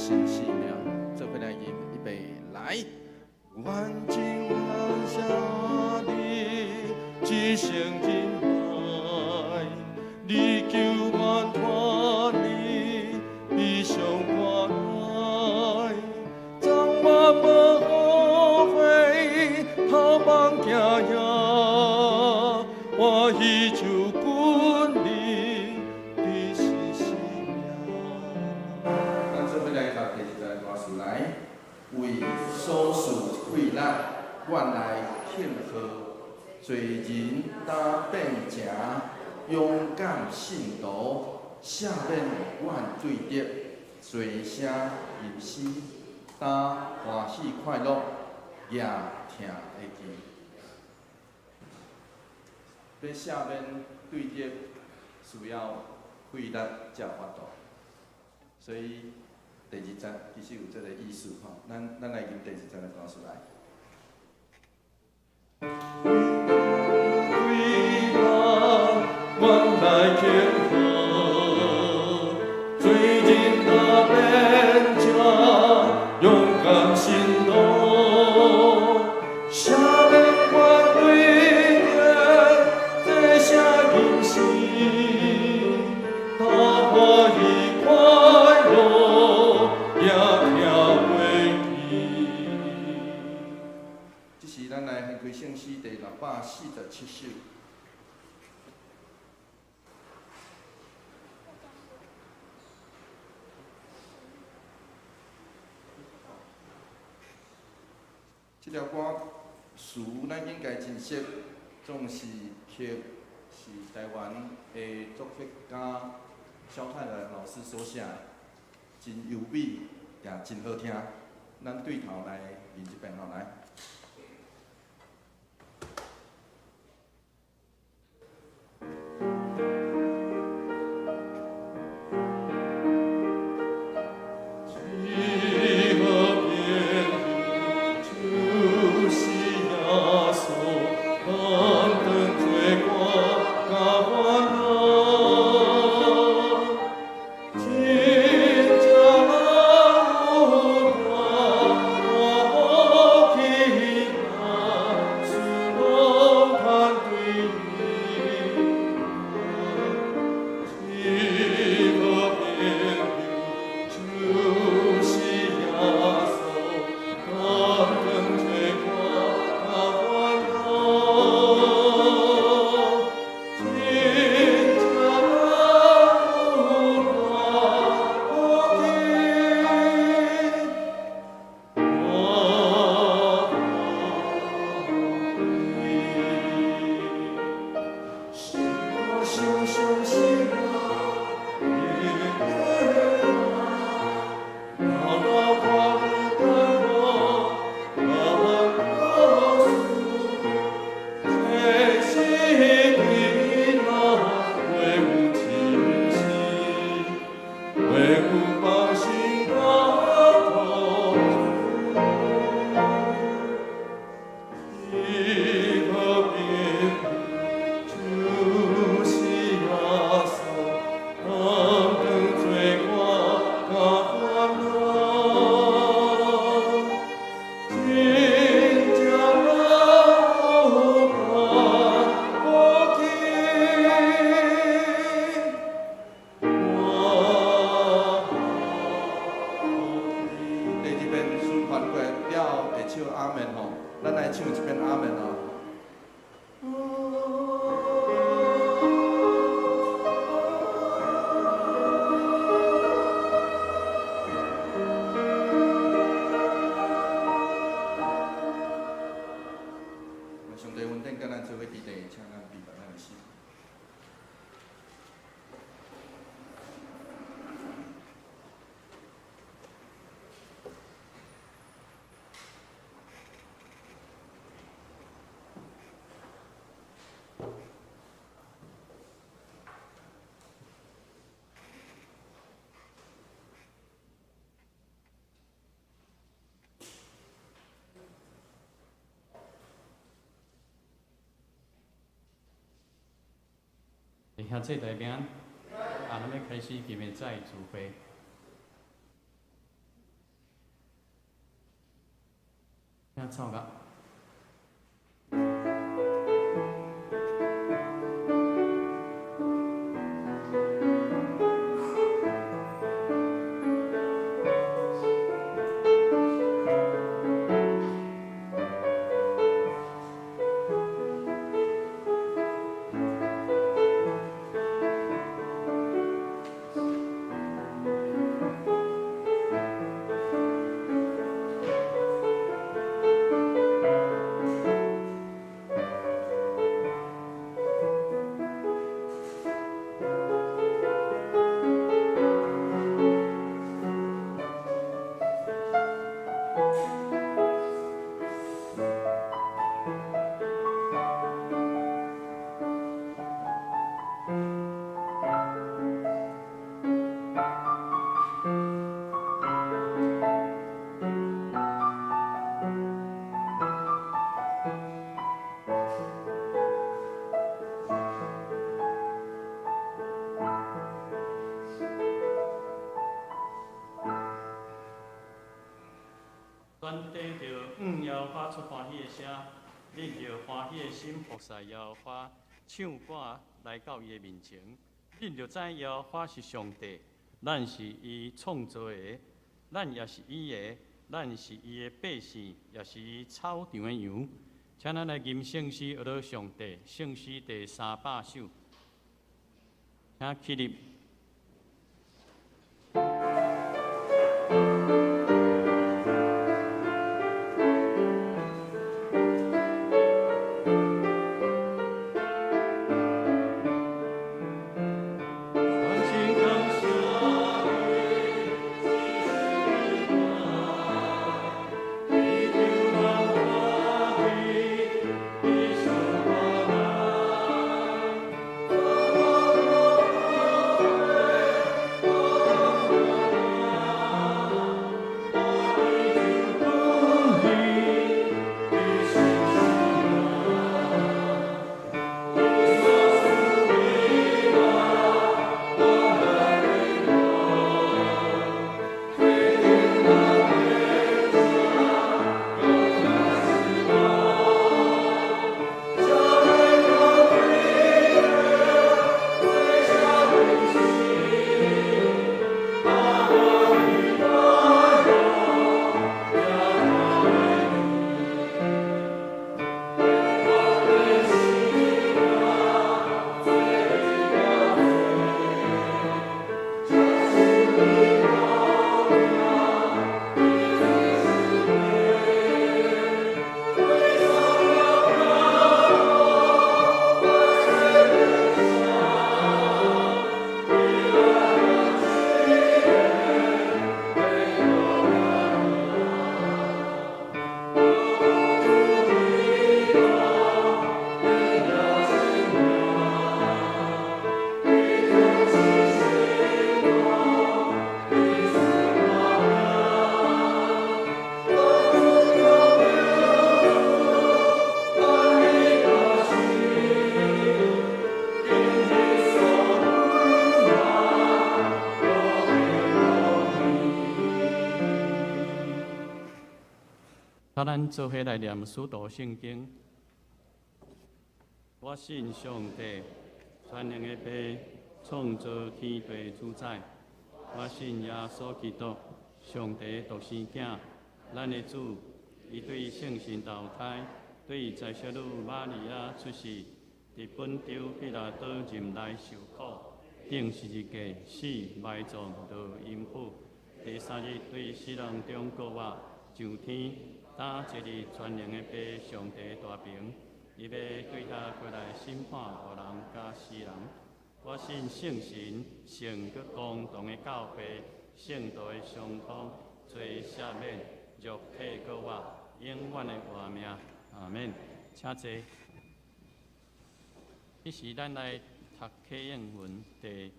新寺庙，做伙来吟，预备来。愿就留下你一生真爱，你求愿看你悲伤关爱，昨晚无后悔，头梦行夜，欢喜就君你的是生命。咱做伙来读第二段歌词来。 为所事费力，愿来庆贺；罪人担变正，勇敢信徒，赦免怨罪得，罪声入心，担欢喜快乐，夜听会记。要赦免罪得，需要费力才有法度，所以。 第二节其实有这个意思吼，咱来吟第二节的歌词来。为人愿来庆贺，罪人若变正，勇敢心路，赦免冤罪孽，这些人生，他欢喜快乐。 这是咱来献归圣诗第647首。这条歌词咱应该真熟，总是曲是台湾的作曲家萧泰然老师所写的，真优美，也真好听。咱对头来吟一遍吼来。 现在代表咱要开始今日再聚会。听奏乐。愿得着摇花出欢喜的声，领着欢喜的心，菩萨摇花唱歌来到伊的面前。恁着知摇花是上帝，咱是伊创造的，咱也是伊的，咱是伊的百姓，也是伊草场的羊。请咱来吟圣诗，学到上帝圣诗第300首，请起立。咱做伙来念使徒圣经。我信上帝，全能的爸，创造天地主宰。我信耶稣基督，上帝独生囝，咱的主。伊对圣神投胎，对在小女玛利亚出世，伫本州彼拉多任内受苦，顶十字架死，埋葬落阴府。第3日对死人中复活，上天。当一日全能的爸上帝大平，伊要对他过来审判恶人甲死人。我信圣神，圣个公同的教会，圣道的相通，罪赦免，肉体复活，永远的活命。阿免。请坐。这时咱来读启应文第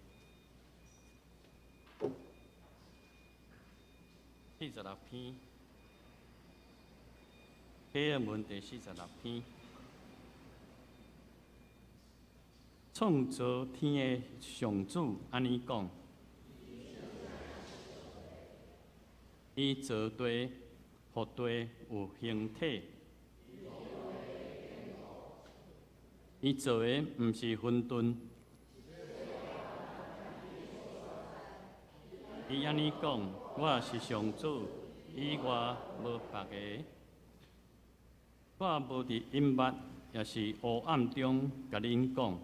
46篇。启应文第46篇，创造天的上主安尼讲：伊造地，互地有形体。伊做的毋是混沌。伊安尼讲，我是上主，以外无别个。我无伫阴捌，也是黑暗中甲恁讲。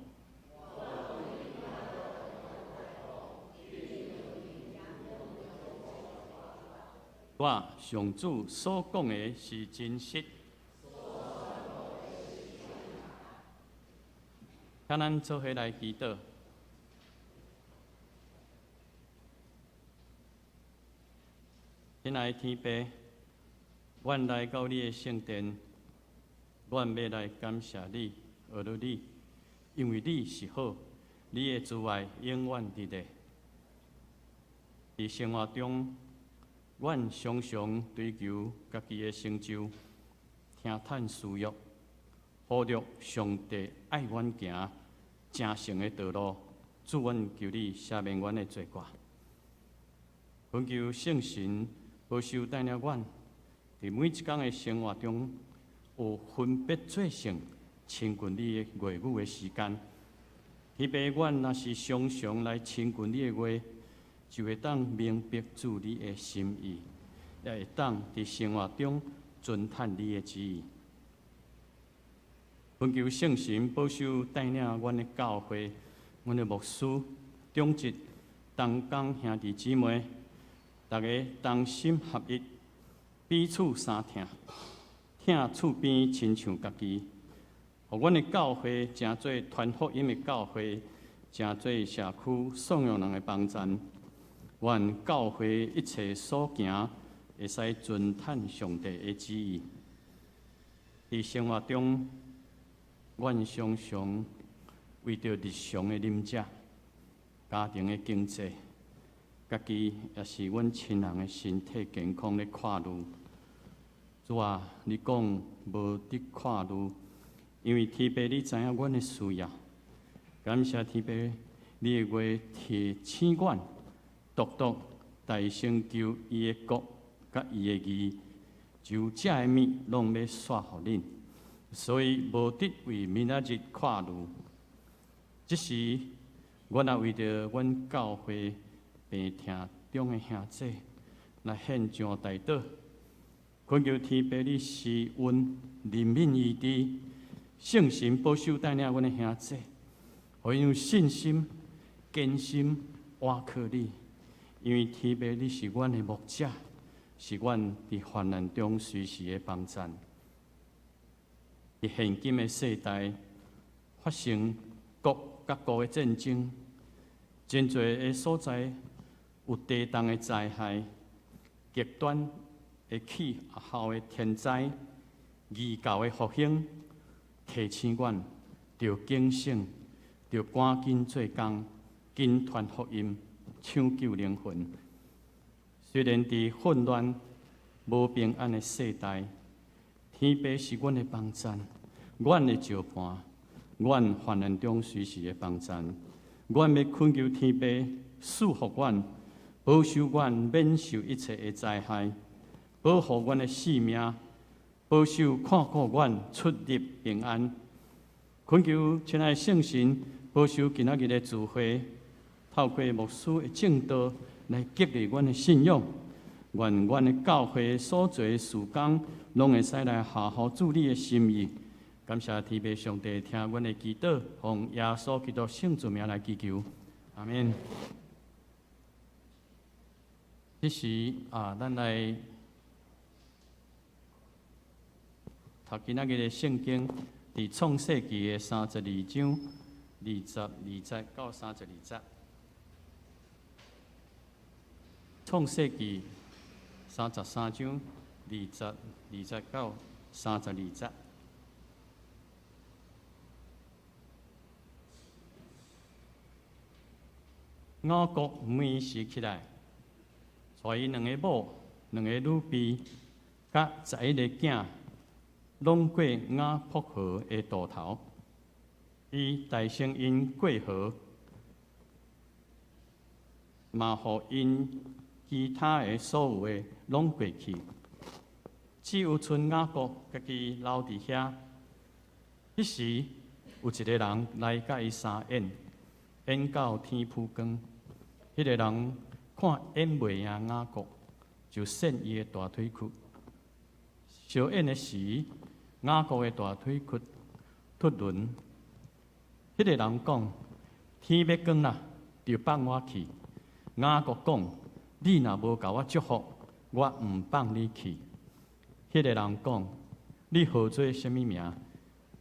我上主所讲的是真实。请咱做伙来祈祷。亲爱的天父，阮来到你的圣殿，阮要来感谢你，学了你，因为你是好，你的慈爱永远伫咧。伫生活中，阮常常追求家己的成就，听叹私欲，忽略上帝爱阮行正诚的道路。主，阮求你赦免阮的罪过，恳求圣神保守带领阮，伫每一天的生活中有分别做成亲近你的话语的时间。天父，阮若是常常来亲近你的话，就会当明白主你的心意，也会当伫生活中遵探你的旨意。恳求圣神保守带领阮的教会、阮的牧师、长职、同工兄弟姊妹，大家同心合一，彼此相听，听厝边亲像家己。互阮的教会成做传福音的教会，成做社区送养人的帮站。愿教会一切所行，会使遵探上帝的旨意。伫生活中，阮常常为着日常的饮食、家庭的经济、家己也是阮亲人的身体健康咧看虑。主啊，你讲无得看虑，因为天父你知影阮的需要。感谢天父，你的话提醒阮，独独大成就伊的国甲伊的义，就这的物拢要煞互恁。所以无得为明仔日看虑。即时，我也为着阮教会病痛中的兄弟来献上代祷，恳求天父你施恩怜悯医治，圣神保守带领阮的兄弟，互因有信心、坚心倚靠你，因为天父你是阮的牧者，是阮伫患难中随时的帮助。伫现今的世代，发生国甲国的战争，真侪的所在有地动的灾害、极端的气候的天灾、异教的复兴，提醒阮着警醒，着赶紧做工，紧传福音，抢救灵魂。虽然伫混乱、无平安的世代，天父是阮的帮站，阮的照伴，阮患难中随时的帮站。阮要恳求天父赐福阮，保守阮免受一切的灾害，保护阮的性命，保守看顾阮出入平安。恳求亲爱的圣神保守今仔日的聚会，透过牧师的正道来激励阮的信仰。愿阮的教会所做的事工，拢会使来合乎主你的心意。感谢天父上帝听阮的祈祷，奉耶稣基督圣主名来祈求，阿免。这时咱来读今仔日的圣经，伫创世纪的32章22节到32节。创世纪33章22节到32节。雅各每时起来，带伊两个某、两个女婢，甲11个囝，拢过雅卜河的渡头。伊大声因过河，嘛互因其他的所有的拢过去。只有剩雅各家己留伫遐。迄时有一个人来甲伊相演，演到天曝光。迄个人看演袂赢雅各，就伸伊的大腿骨。相演的时，雅各的大腿骨突轮。迄个人讲：天要光啦，就放我去。雅各讲：你若无甲我祝福，我毋放你去。迄个人讲：你号做什么名？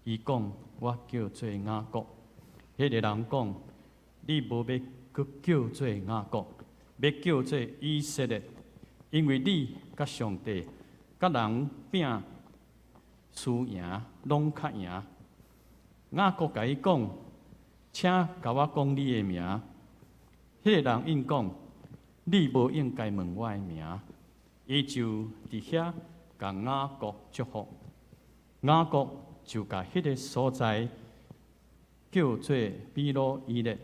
伊讲：我叫做雅各。迄个人讲：你无要搁叫做雅各，要叫做以色列，因为你甲上帝、甲人拼输赢，拢较赢。雅各甲伊讲：请甲我讲你的名。迄个人应讲：你无应该问我的名。伊就伫遐甲雅各祝福。雅各就甲迄个所在叫做比罗伊列，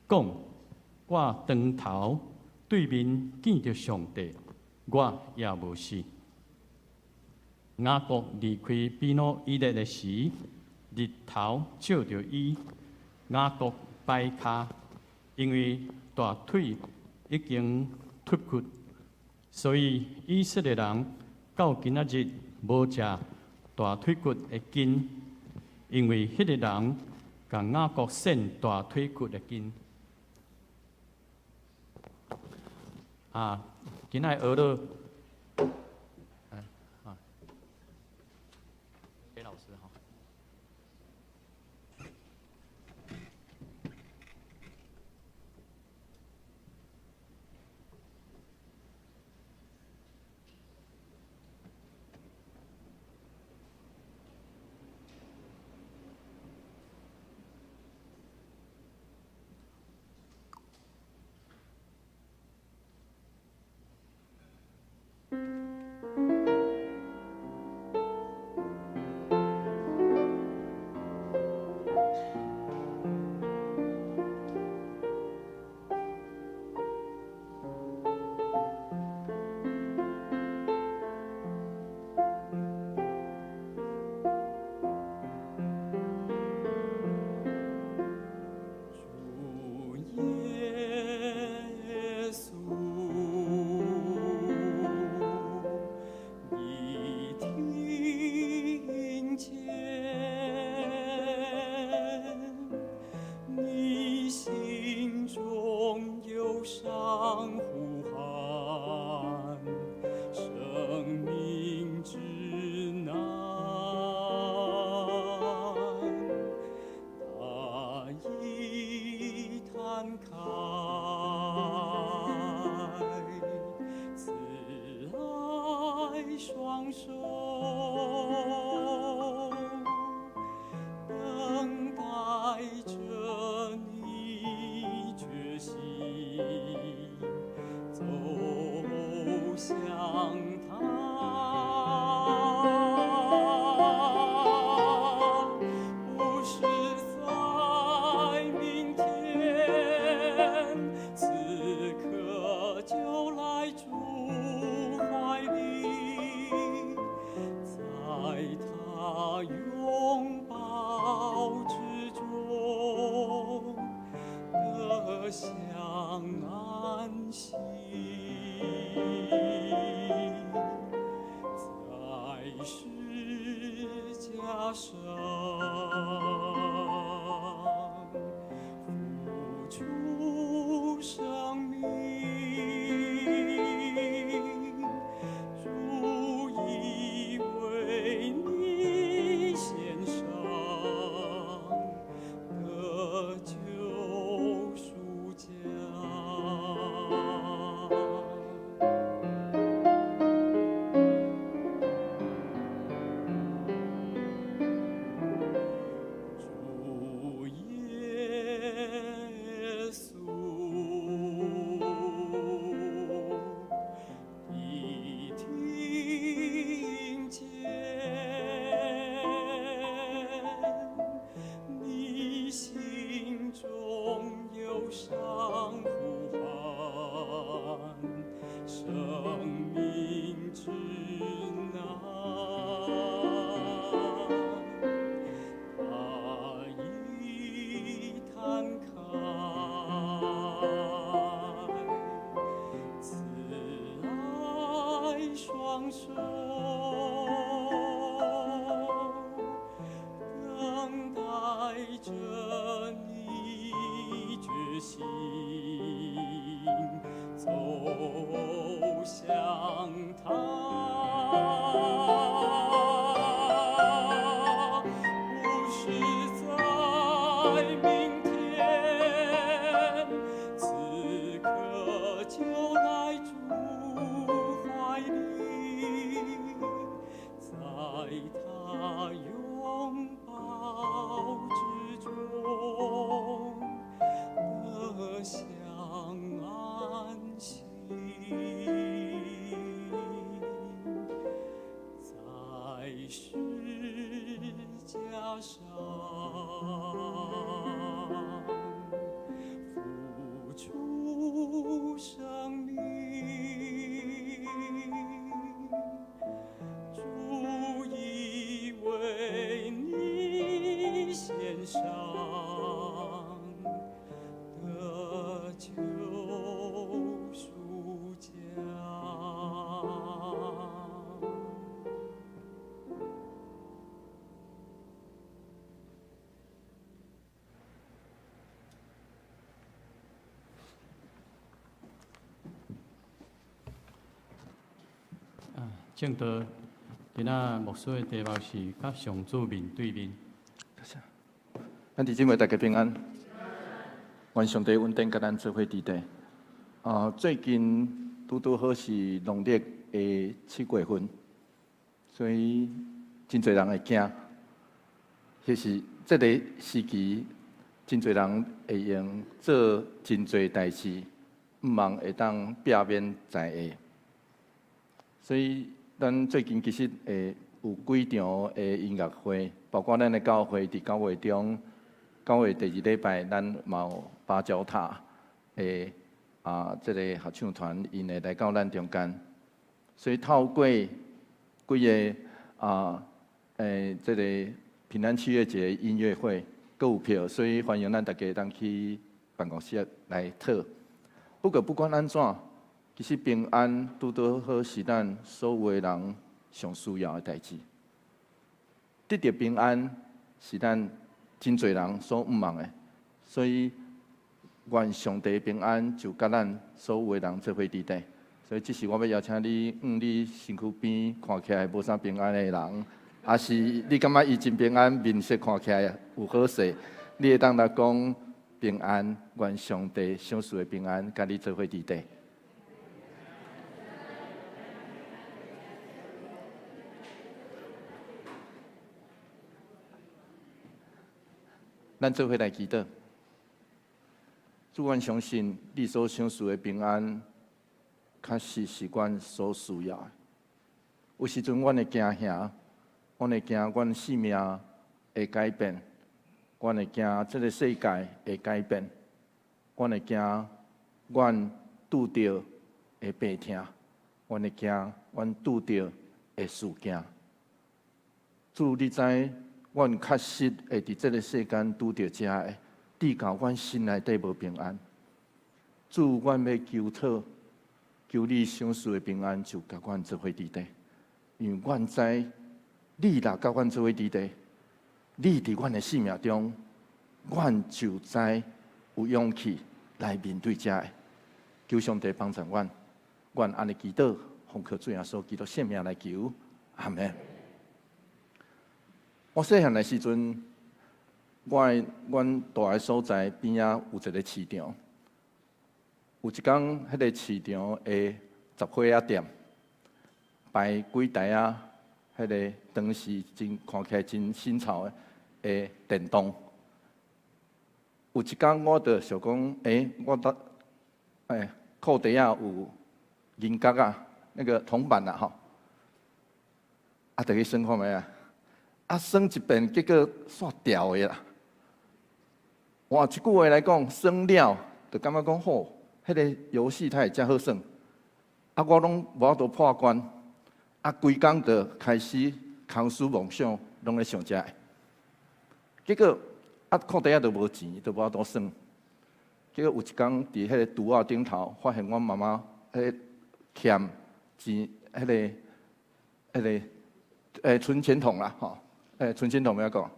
讲：我当头对面见着上帝，我也无死。雅各离开比罗伊列的时，日头照着伊，雅各摆骹，因为大腿已经脱骨，所以以色列人到今仔日无食大腿骨的筋，因为迄个人甲雅各伸大腿骨的筋。今仔学了，给老师哈。生命之难。双手，等待着你决心走向他。不是在明天，此刻就来主怀里，在他拥抱之中得享安息，在十架上付出生命，主已为你献上的救赎价。正道，今仔牧师的题目是甲上主面对面。咱弟姊妹大家平安，愿上帝稳定甲咱做伙伫地。最近拄好是农历的7月份，所以真侪人会惊。迄是这个时期，真侪人会用做真侪代志，毋望会当避免在下。所以咱最近其实会有几场的音乐会，包括咱的教会伫9月中，9月第2礼拜，咱嘛有芭蕉塔的这个合唱团，因会来到咱中间。所以透过几个这个平安七月节音乐会，阁有票，所以欢迎咱大家当去办公室来讨。不过不管安怎，其实平安拄好是咱所有的人上需要的代志。得到平安是咱真侪人所毋望的，所以愿上帝平安就甲咱所有的人做伙伫地。所以这是我要邀请你，你身躯边看起来无啥平安的人，还是你感觉伊真平安，面色看起来有好势，你会当来讲平安，愿上帝享受的平安，甲你做伙伫地。咱做伙来祈祷。主，阮相信你所享受的平安，确实是阮所需要的。有时阵，阮会惊吓，阮会惊阮性命会改变，阮会惊这个世界会改变，阮会惊阮拄着会病痛，阮会惊阮拄着会事件。主，你知？阮确实会伫这个世间拄着这个，地到阮心内底无平安。主，阮要求讨，求你享受的平安，就甲阮做伙伫地。因为阮知，你若甲阮做伙伫地，你伫阮的生命中，阮就知有勇气来面对这个。求上帝帮助阮，愿安尼祈祷，奉靠主耶稣基督圣名来求，阿门。我细汉的时阵，阮住的所在边仔有一个市场，有一天，迄个市场的杂货仔店摆几台迄个当时真看起来真新潮的电动。有一天，我就想讲，我裤底有银角那个铜板大家算看觅算一遍，结果煞掉的啦。换一句话来讲，算了，就感觉讲好，迄个游戏它会真好算。我拢无法度破关，规工就开始空思妄想，拢咧想这个。结果裤底就无钱，就无法度算。结果有一天伫迄个橱仔顶头，发现阮妈妈欠钱存钱筒啦，吼，存钱筒要讲，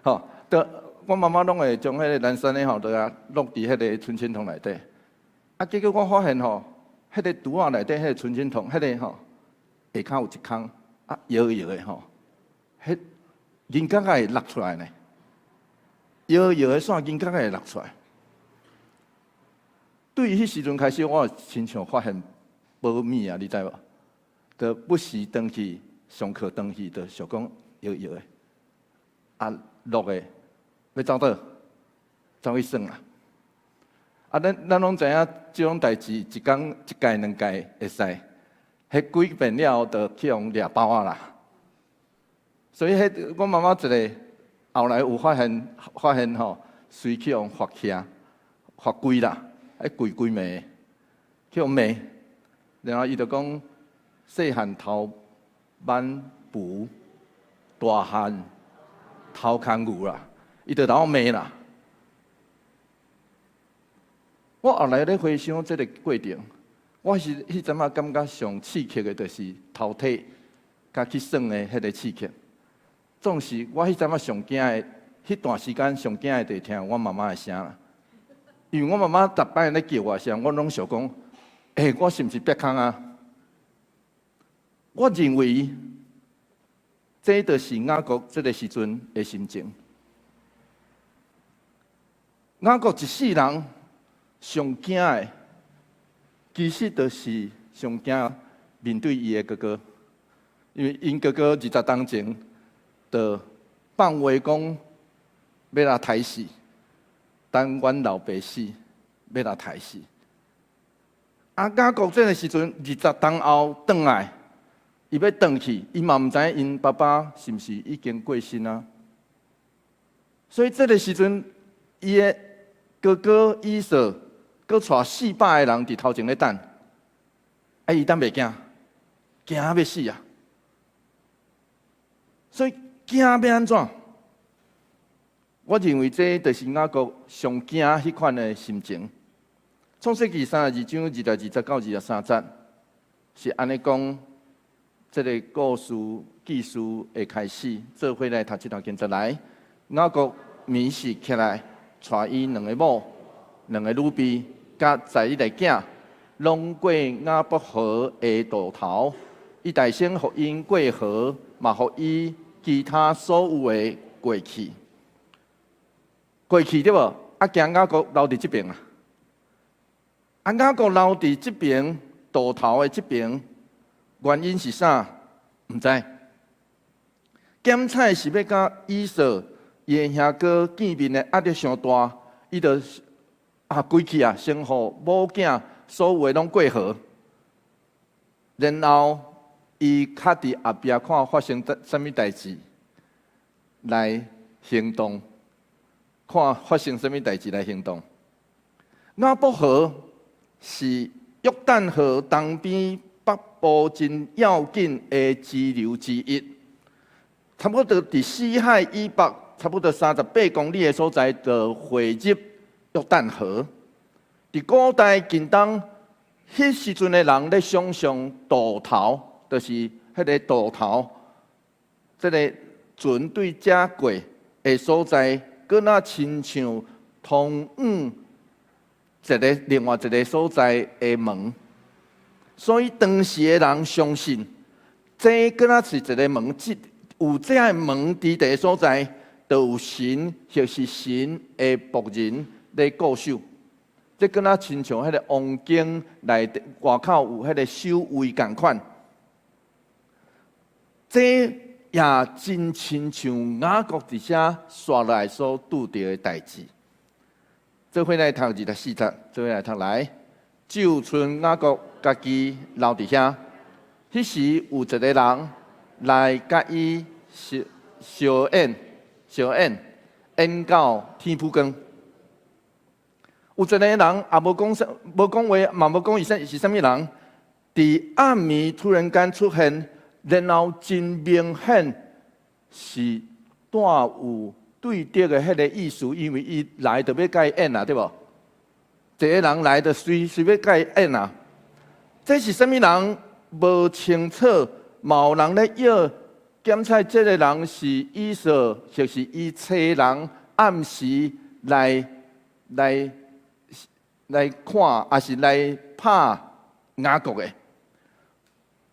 吼，我妈妈拢会将迄个蓝山的吼，都啊落伫迄个存钱筒内底。啊，结果我发现吼，迄个橱仔内底迄个存钱筒，迄个吼下骹有一空，啊摇摇的吼，迄银角会落出来呢，摇摇的线银角会落出来。对于迄时阵开始，我亲像发现无物啊，你知无？就不时转去上课，转去就想讲摇摇的，啊落的要走倒，走去算啊。啊，咱拢知影，即种代志一工一届两届会使，迄几遍了后，就去用掠包啊啦。所以迄我妈妈一个后来有发现吼，随去用发起啊，发规啦。规暝去用骂，然后伊就讲细汉头挽布，大汉头牵牛啦，伊就老骂啦。我后来咧回想这个过程，我是迄阵仔感觉上刺激的，就是头体甲去算的迄个刺激。总是我迄阵仔上惊的，迄段时间上惊的就是听我妈妈的声啦。因为我妈妈逐摆咧叫我时，我拢想讲，我是毋是别空啊？我认为，这就是雅各这个时阵的心情。雅各一世人上惊的，其实就是上惊面对伊的哥哥，因为因哥哥20当前，就放话讲要来杀死。等阮老爸死，要来杀死。啊，雅各这个时阵20当后转来，伊要转去，伊嘛毋知影因爸爸是毋是已经过身啊。所以这个时阵，伊的哥哥以扫，佮带400个人伫头前咧等，啊，伊等袂惊，惊要死啊！所以惊要安怎？我认为这就是雅各上惊迄款的心情。创世纪32章20-29、23节是安尼讲，这个故事记事的开始。做伙来读这段经节来。雅各眠时起来，带伊2个某、2个女婢，甲在伊个囝，拢过雅博河的渡头。伊大声互因过河，嘛互伊其他所有的过去。过去对无？啊，惊雅各留伫即边啊！啊，雅各留伫即边渡头的即边，原因是啥？毋知。检采是要甲以扫伊的兄哥见面的压力上大，伊就规气啊，先互某囝所有的拢过河，然后伊较伫后壁看发生啥物代志，来行动。看发生什么代志来行动。雅博河是约旦河东边北部真要紧的支流之一，差不多伫死海以北，差不多38公里的所在，就汇入约旦河。伫古代近东，迄时阵的人咧想象渡头，就是迄个渡头，这个船对遮过的所在。搁那亲像通往另外一个所在的门，所以当时的人相信，这搁那是一个门，有这个门伫个所在，就有神或是神的仆人在固守。这搁那亲像迄个王宫内外口有迄个守卫共款。这也真亲像雅各伫遮刷来所拄到的代志。做伙来读24节，做伙来读来。就剩雅各家己留伫遐。迄时有一个人来甲伊相宴，宴到天晡光。有一个人也无讲话，嘛无讲伊是啥物人，伫暗暝突然间出现。然后真明显是带有对敌的迄个意思，因为伊来就要甲伊演啦，对无？个人来的随要甲伊演啊。这是啥物人？无清楚，嘛有人咧要检测这个人是以色，就是以找人暗时来看，还是来拍雅各的。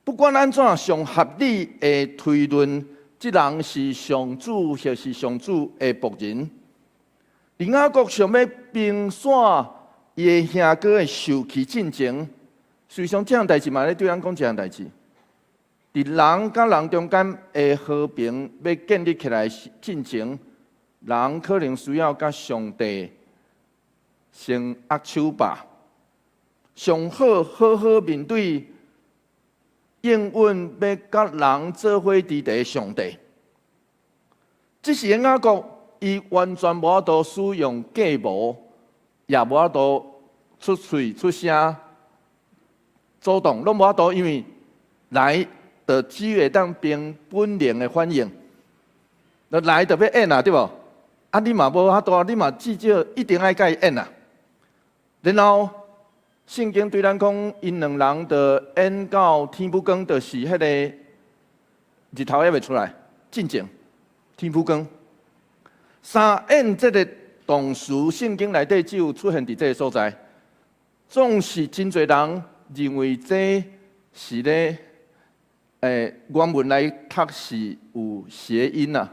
不管安怎，上合理的推论，这人是上主，或是上主的仆人。而雅各想要平线伊的兄哥的受气进前，实际上这样代志嘛，咧对咱讲这样代志。伫人甲人中间的和平要建立起来进前，人可能需要甲上帝先握手吧，上好好面对应允要甲人做伙伫地上帝。这是雅各，伊完全无法度使用计谋，也无法度出嘴出声，主动拢无法度，因为来就只会当凭本能的反应。那来就要演啊，对无？啊，你嘛无法度，你嘛至少一定爱甲伊演啊。然后圣经对咱讲，因两人的演到天不光，就是迄个日头还未出来，进前天不光。三演这个动词，圣经内底只有出现伫这个所在，总是真侪人认为这是咧，原文来读是有谐音啊，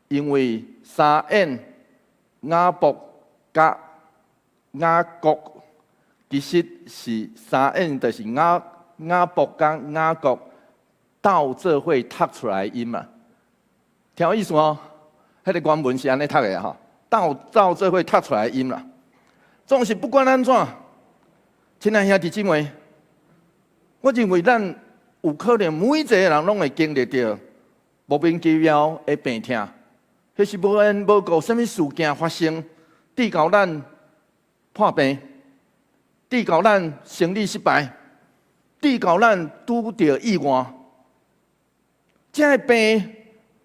因为三演雅博甲雅各，其实是三演，就是雅博甲雅各斗做伙读出来的音嘛，听有意思哦。迄个原文是安尼读的哈，斗做伙读出来的音啦。总是不管安怎，亲爱兄弟姊妹，我认为咱有可能每一个人拢会经历到莫名其妙的病痛，迄是无缘无故什么事件发生，致到咱破病，致到咱生理失败，致到咱拄到意外，这个病。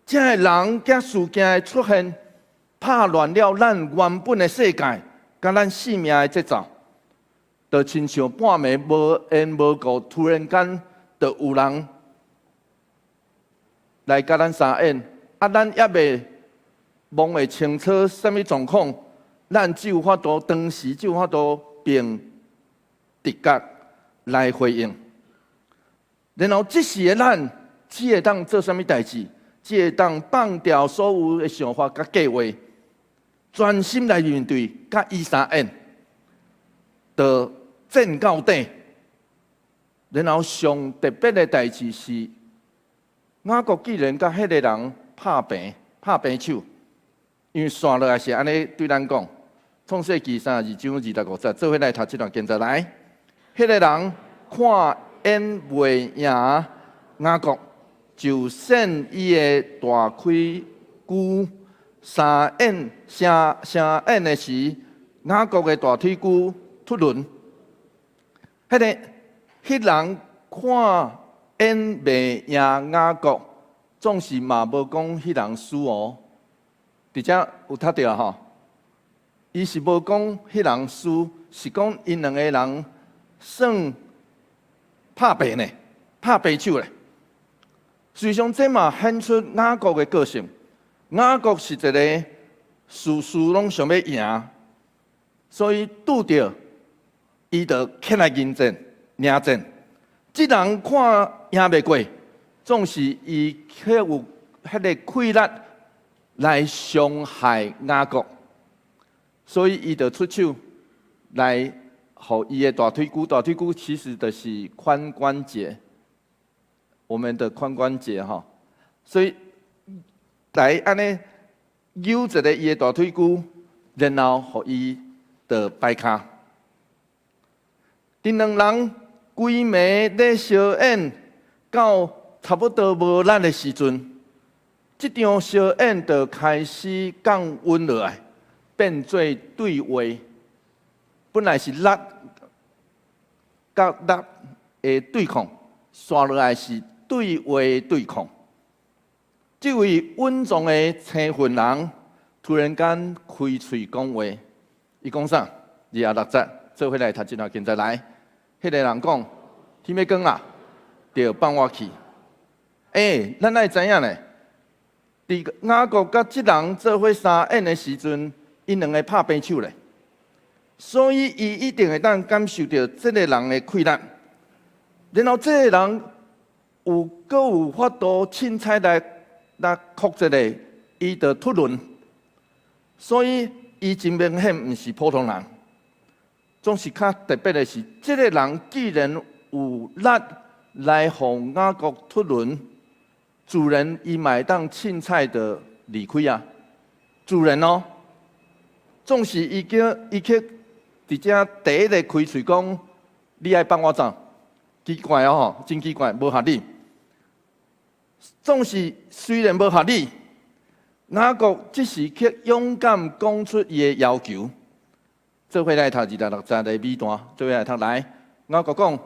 这个人、这事件的出现，打乱了咱原本的世界，甲咱生命的节奏，就亲像半暝无缘无故，突然间就有人来甲咱相演，啊，咱也未摸会清楚什么状况，咱只有法度当时只有法度凭直觉来回应。然后这时的咱，只会当做什么代志？只会当放掉所有的想法甲计划，专心来面对，甲伊相演，就战到底。然后上特别的代志是，雅各既然甲迄个人拍平手，因为线落来是安尼对咱讲，创世纪32章25节，做伙来读这段经节来。迄个人看演袂赢雅各。就选伊的大开龟，相演的时，雅各的大腿骨突轮。迄人看演袂赢雅各，总是嘛无讲迄人输哦。伫遮有读到吼，伊是无讲迄人输，是讲因两个人算拍平呢，拍平手咧。实际上，这嘛显出雅各的个性。雅各是一个事事拢想要赢，所以拄着伊就起来迎战。这人看赢袂过，总是伊却有迄个气力来伤害雅各，所以伊就出手来，互伊的大腿骨。大腿骨其实就是髋关节。我们的髋关节哈，所以来安尼扭一个伊的大腿骨，然后互伊的摆骹。因两人规暝咧相演，到差不多无力的时阵，这场相演就开始降温落来，变做对话。本来是力甲力的对抗，刷落来是对话对抗。这位稳重的青云人突然间开嘴讲话，伊讲啥？26节，做伙来读这段经节来。迄个人讲：天要光啦，就放我去。咱爱知影呢？伫雅各甲即人做伙相宴的时阵，因两个拍平手咧，所以伊一定会当感受到即个人的困难。然后即个人阁有法度凊彩来哭一个，伊就突轮。所以伊真明显毋是普通人。总是较特别的是，即个人既然有力来互雅各突轮，主人伊买当凊彩的离开啊。主人哦，总是伊去伫遮第一个开喙讲，你爱帮我走，奇怪哦，真奇怪，无合理。总是虽然无合理，雅各只是去勇敢讲出伊的要求。做伙来读260个美段，做伙来读来。雅各讲：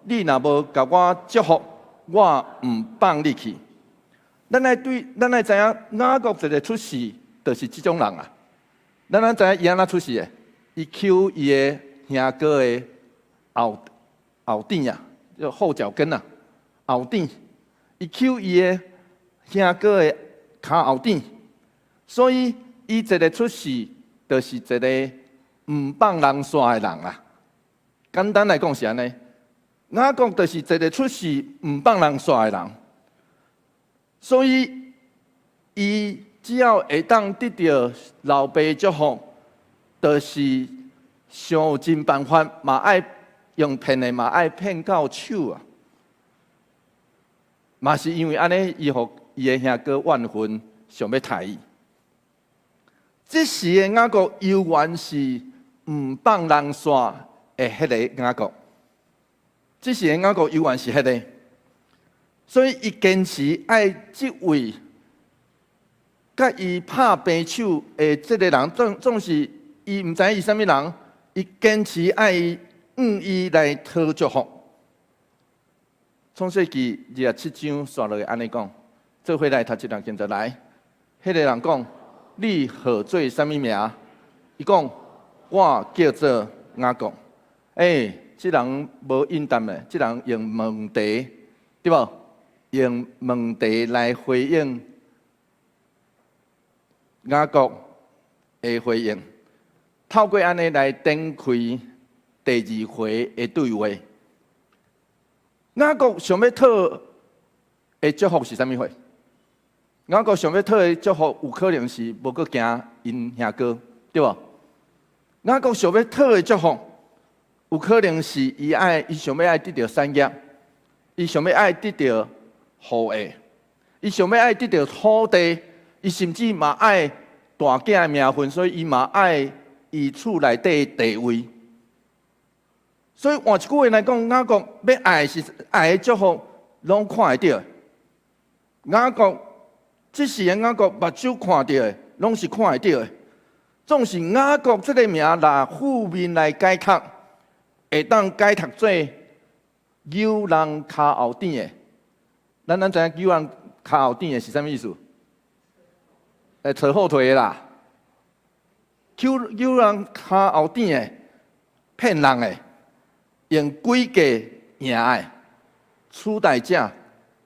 你若无甲我祝福，我毋放你去。咱来知影，雅各一个出世，就是即种人啊。咱知影伊安怎出世的？伊抽伊的兄哥的后顶啊，叫后脚跟啊，后顶。伊抽伊的兄哥的骹后顶，所以伊一个出世，就是一个毋放人煞的人啦。简单来讲是安尼，雅各就是一个出世毋放人煞的人，所以伊只要会当得到老爸祝福，就是想有尽办法，嘛爱用骗的，嘛爱骗到手啊。嘛是因为安尼，伊互伊的兄哥怨恨，想要杀伊。这时的雅各犹原是毋放人煞的迄个雅各，这时的雅各犹原是迄个，所以伊坚持爱即位甲伊拍平手的即个人，总是伊毋知伊啥物人，伊坚持爱伊来讨祝福。创世纪27章刷落去安尼讲，做伙来读这段经节来。迄个人讲：你号做啥物名？伊讲：我叫做雅各。这人无应答的，这人用问题，对无？用问题来回应雅各的回应，透过安尼来展开第2回的对话。雅各想要讨的祝福是啥物货？雅各想要讨的祝福，有可能是无阁惊因兄哥，对无？雅各想要讨的祝福，有可能是伊想要爱得到产业，伊想要爱得到富裕，伊想要爱得到土地，伊甚至嘛爱大囝的名分，所以伊嘛爱伊厝内底地位。所以换一句话来讲，雅各要爱是爱的祝福，拢看会到。雅各即时的雅各目睭看到的，拢是看会到的。总是雅各这个名拿负面来解读，会当解读做牛人骹后顶的。咱知影牛人骹后顶的是啥物意思？扯后腿的啦。牛人骹后顶的，骗人的。用诡计赢的取代者，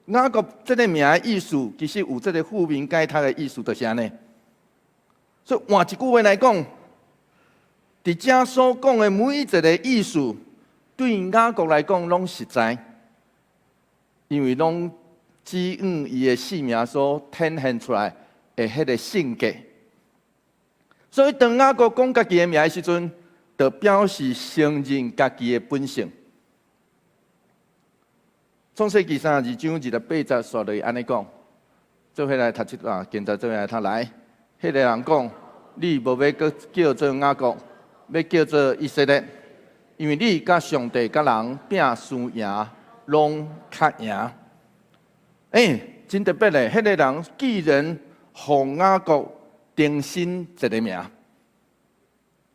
雅各这个名的意思，其实有这个负面解读的意思，就是安尼。所以换一句话来讲，伫遮所讲的每一个意思，对雅各来讲拢实在，因为拢指引伊的性命所呈现出来的迄个性格。所以当雅各讲家己的名的时阵，就表示承认家己的本性。创世纪32章28节刷落去安尼讲，做伙来读这段经节，做伙来读来。迄个人讲：你无要阁叫做雅各，要叫做以色列，因为你甲上帝甲人拼输赢，拢较赢。真特别嘞！迄个人既然互雅各定新一个名。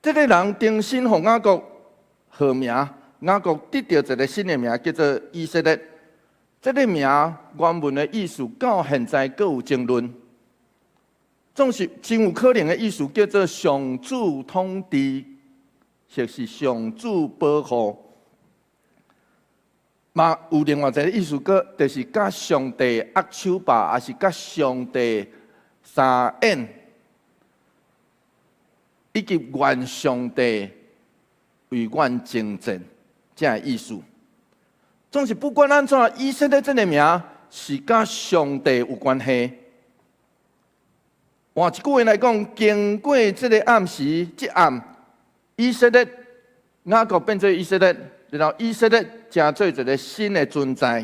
这个人定新互雅各号名，雅各得到一个新的名，叫做以色列。这个名原文的意思到现在各有争论，总是真有可能的意思叫做上主统治或是上主保护。嘛有另外一个意思，就是甲上帝握手吧，也是甲上帝相应，以及愿上帝为阮征战，这样的意思。总是不管安怎，以色列这个名是甲上帝有关系。换一句话来讲，经过这个暗时，这暗以色列雅各变做以色列，然后以色列成做一个新的存在。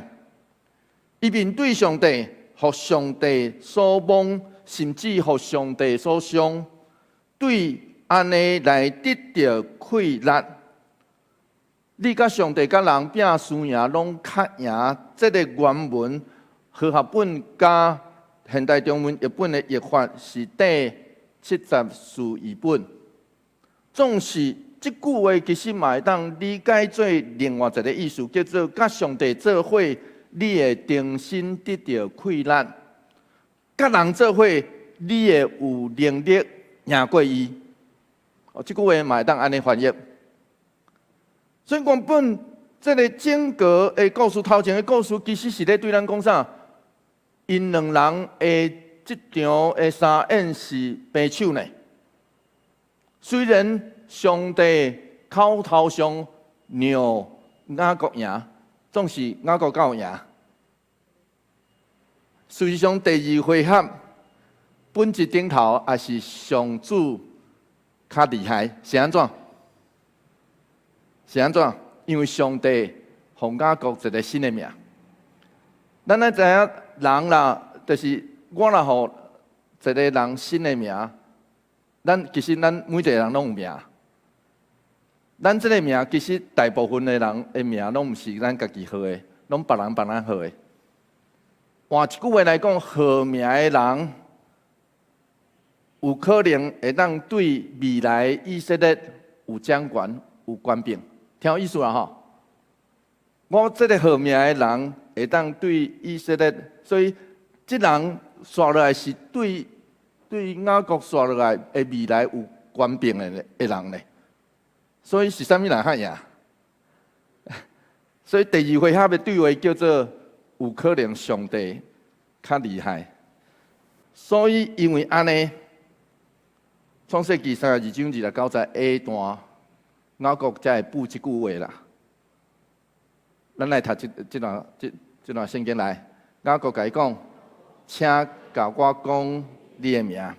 伊面对上帝，互上帝所蒙，甚至互上帝所伤，对安尼来得到快乐。你甲上帝甲人拼输赢，拢较赢。这个原文和合本加现代中文译本的译法是第74译本。总是这句话其实嘛会当理解做另外一个意思，叫做甲上帝做伙，你会重新得到快乐；甲人做伙，你会有能力赢过伊。这句话嘛会当安尼翻译。所以原本这个整个的故事，头前的故事，其实是咧对咱讲啥？因两人的这场的相宴是平手呢。虽然上帝口头上让雅各赢，总是雅各较赢。实际上第二回合本质顶头也是上主较厉害，是安怎？是安怎？因为上帝互雅各一个新的名。咱知影人啦，就是我若互一个人新的名，其实咱每一个人拢有名。咱这个名其实大部分的人的名拢毋是咱家己号的，拢别人帮咱号的。换一句话来讲，号名的人有可能会当对未来以色列有掌权、有权柄。听有意思啦吼！我这个号名的人会当对以色列，所以这人刷落来是对雅各刷落来的未来有权柄的人呢。所以是啥物人较赢？所以第二回合的对话叫做有可能上帝较厉害。所以因为安尼，创世纪32章29节 A 段。雅各才会补这句话啦。咱来读这段圣经来。雅各甲伊讲，请甲我讲你的名。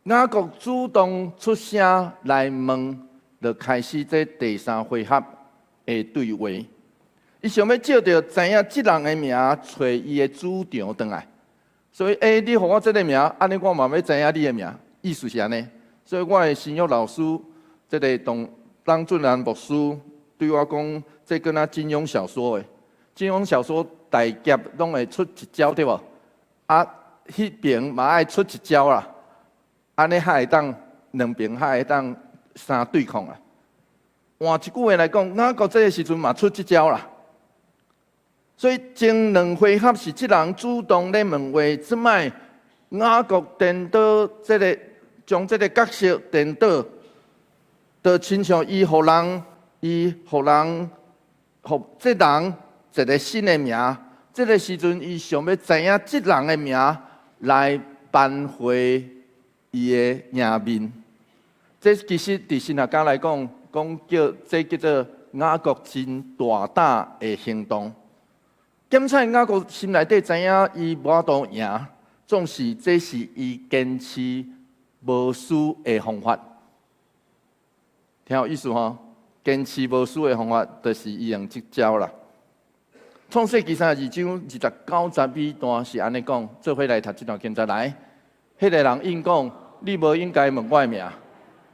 雅各主动出声来问，就开始这第三回合的对话。伊想要照着知影这人的名，找伊的主场转来。所以，你予我这个名，安尼我嘛要知影你的名。意思是安尼。所以我的新约老师，这个当俊然牧师对我讲，这跟那金庸小说的，金庸小说大劫拢会出一招对无？啊，迄边嘛爱出一招啦，安尼还会当两边还会当相对抗啊。换一句话来讲，雅各这个时阵嘛出这招啦。所以前两回合是这人主动咧问话，即摆雅各颠倒这个。将这个角色颠倒，就亲像伊互人这人一个新的名。这个时阵，伊想要知影这人的名，来扳回伊的赢面。这其实伫神学家来讲这叫做雅各真大胆的行动。检采雅各心内底知影伊无法度赢，总是这是伊坚持。无输的方法，听有意思吼？坚持无输的方法，就是伊用这招啦。创世纪32章29、32段是安尼讲，做伙来读这段经节来。迄个人应讲：你无应该问我的名，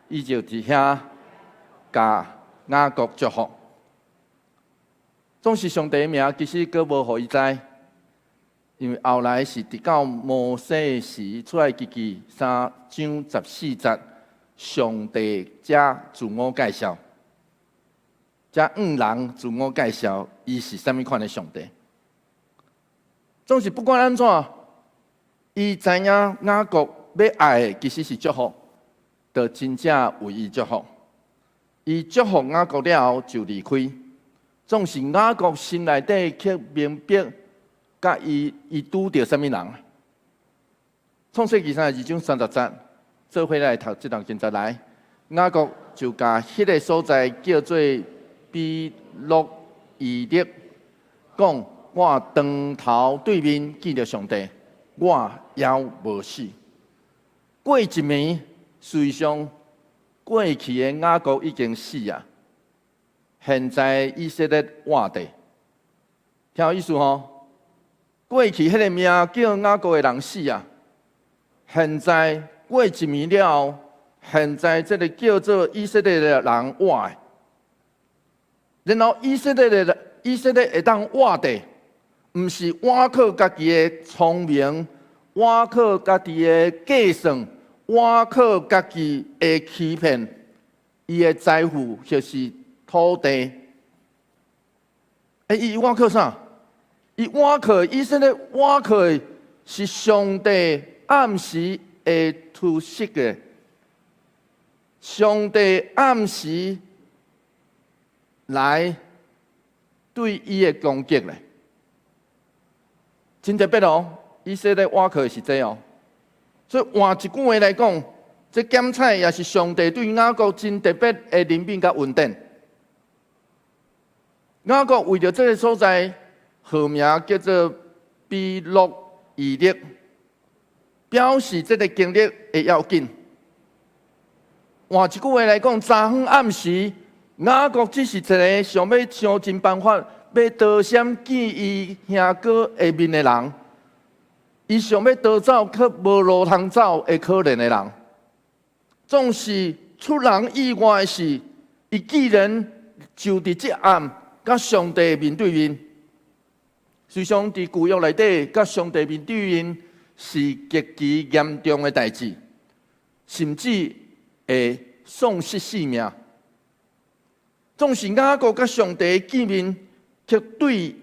伊就伫遐甲雅各祝福。总是上帝的名，其实佫无互伊知。因为后来是直到摩西时出来记3章14节，上帝才自我介绍，才人自我介绍，伊是啥物款的上帝。总是不管安怎，伊知影雅各要爱的其实是祝福，就真正为伊祝福。伊祝福雅各了后就离开，总是雅各心内底却明白，甲伊拄着啥物人。创世纪32章30节，做伙来读这段经节来。雅各就甲迄个所在叫做比洛伊勒，讲：我长头对面见着上帝，我犹无死。过一暝，实际上过去的雅各已经死啊，现在以色列活地，听有意思吼？过去迄个名叫雅各的人死啊，现在过一暝了后，现在这个叫做以色列的人活的，然后以色列会当活地，毋是倚靠家己的聪明，倚靠家己的计算，倚靠家己的欺骗，伊的财富就是土地。伊倚靠啥？伊倚靠以色列，倚靠的是上帝暗时会出息的。上帝暗时来对伊的攻击咧，真特别哦！以色列倚靠的是这哦，所以换一句话来讲，这检采也是上帝对雅各真特别的怜悯甲恩典。雅各为着这个所在，号名叫做比洛伊勒，表示这个经历会要紧。换一句话来讲，昨昏暗时，雅各只是一个想要想尽办法要逃闪见伊兄哥下面的人，伊想要逃走却无路通走的可怜的人。总是出人意外的是，伊既然就伫这暗，甲上帝面对面。虽然伫旧约内底，甲上帝面对面是极其严重的代志，甚至会丧失性命。总是雅各甲上帝见面，却对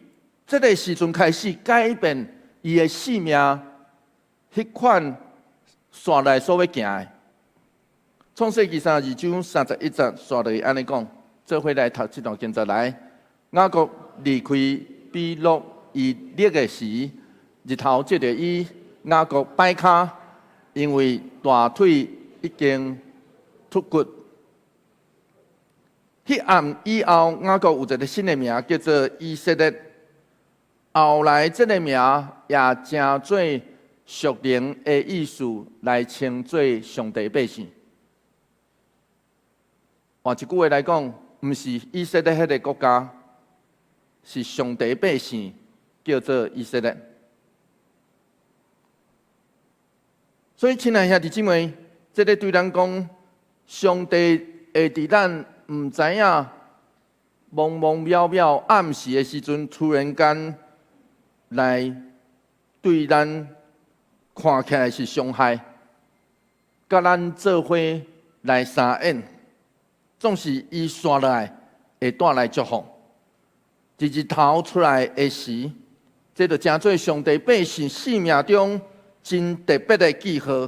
这个时阵开始改变伊的性命，迄款线来所要行的。创世纪32章31节，刷落安尼讲，做伙来读这段经节来。雅各离开比洛伊勒的时，日头接着伊，雅各摆骹，因为大腿已经脱骨。迄暗以后，雅各有一个新的名叫做以色列。后来这个名也成做属灵的意思，来称作上帝百姓。换一句话来讲，毋是以色列迄个国家，是上帝百姓，叫做以色列。所以，亲爱兄弟姊妹，这个对咱讲，上帝会伫咱毋知影茫茫渺渺暗时的时阵，突然间来对咱看起来是伤害，甲咱做伙来相应。总是伊刷落来，会带来祝福。日头出来的时，这就成做上帝百姓生命中真特别的记号。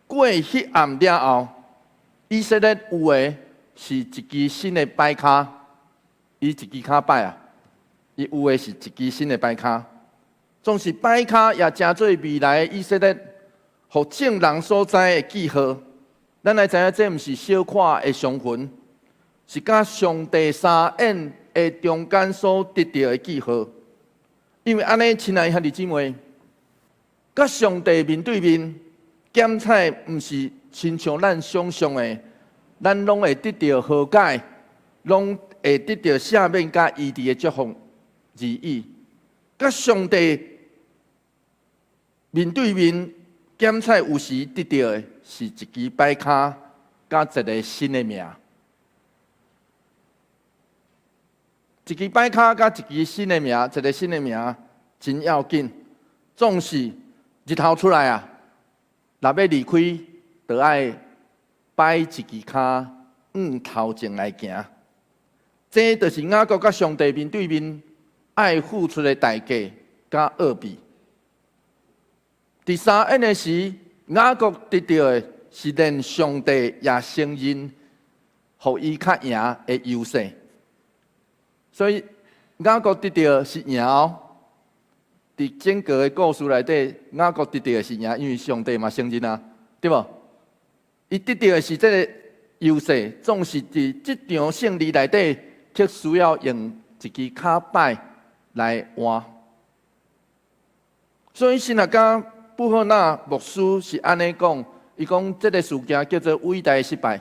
过迄暗了后，以色列有的是一支新的摆骹，伊一支骹摆啊，伊有的是一支新的摆骹。总是摆骹也成做未来以色列互众人所知的记号。咱来知影，这毋是小可的伤痕，是甲上帝相应的中间所得到的记号。因为安尼，亲爱兄弟姊妹，甲上帝面对面，检采毋是亲像咱想象的，咱拢会得到和解，拢会得到赦免甲医治的祝福而已。甲上帝面对面，检采有时得到的是一支摆骹，甲一个新的名。一支摆骹甲一支新的名，一个新的名真要紧。总是日头出来啊，若要离开，就爱摆一支骹头前来行。这就是雅各甲上帝面对面爱付出的代价甲奥秘。第三印的时，雅各得到的是连上帝也承认，互伊较赢的优势。所以雅各得到是赢哦。伫整个的故事内底，雅各得到的是赢，因为上帝嘛承认啊，对无？伊得到的是这个优势，总是伫这场胜利内底，却需要用一支卡摆来换。所以新约家布赫纳牧师是安尼讲，伊讲这个事件叫做伟大的失败。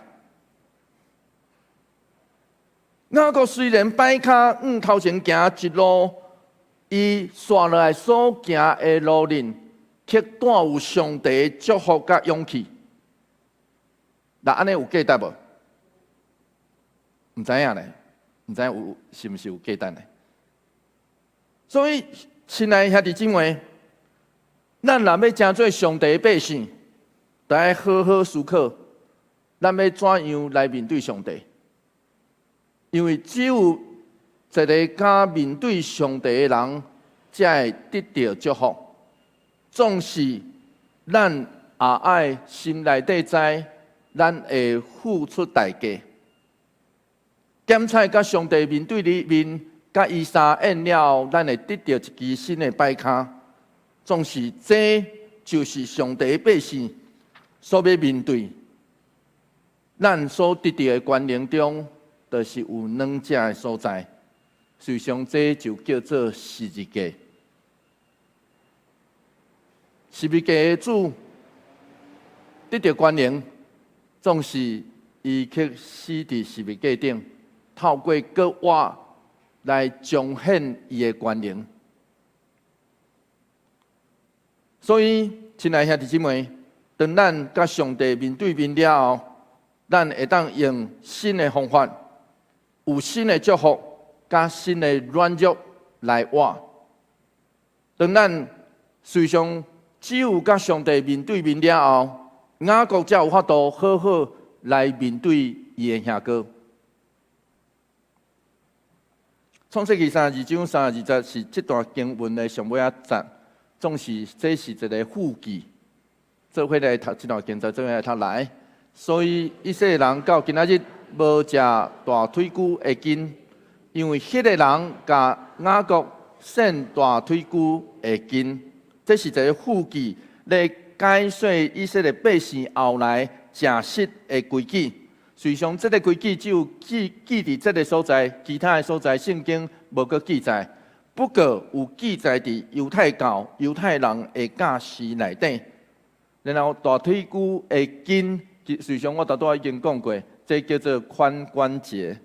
雅各虽然摆脚头前行一路，伊刷落来所行的路径，却带有上帝的祝福甲勇气。那安尼有价值无？唔知影咧，唔知有是毋是有价值咧？所以，亲爱兄弟姊妹，咱若要成做上帝的百姓，就要好好思考，咱要怎样来面对上帝？因为只有一个敢面对上帝的人，才会得到祝福。总是咱也爱心内底知。咱会付出代价，检查甲上帝面对里面，甲伊相应了后，咱会得到一支新的摆脚。总是这就是上帝的百姓所要面对。咱所得到的权能中，就是有两者的所在。实际上，这就叫做十字架。十字架的主得到权能。总是伊去死伫十字架顶，透过割腕来彰显伊的权能。所以，亲爱兄弟姊妹，当咱甲上帝面对面了后，咱会当用新的方法，有新的祝福，甲新的软弱来活。当咱随上只有甲上帝面对面了后，雅各才有法度好好来面对伊的兄哥。创世纪32章32节是这段经文的上尾啊节，总是这是一个附记。做伙来读这段经文，做伙来读来。所以以色列人到今仔日无食大腿骨的筋，因为迄个人甲雅各献大腿骨的筋，这是一个附记来解说以色列百姓后来食食的规矩。实际上，这个规矩只有记伫这个所在，其他的所在圣经无搁记载。不过有记载伫犹太教、犹太人的教示内底。然后大腿骨的筋，实际上我已经讲过，这叫做髋关节，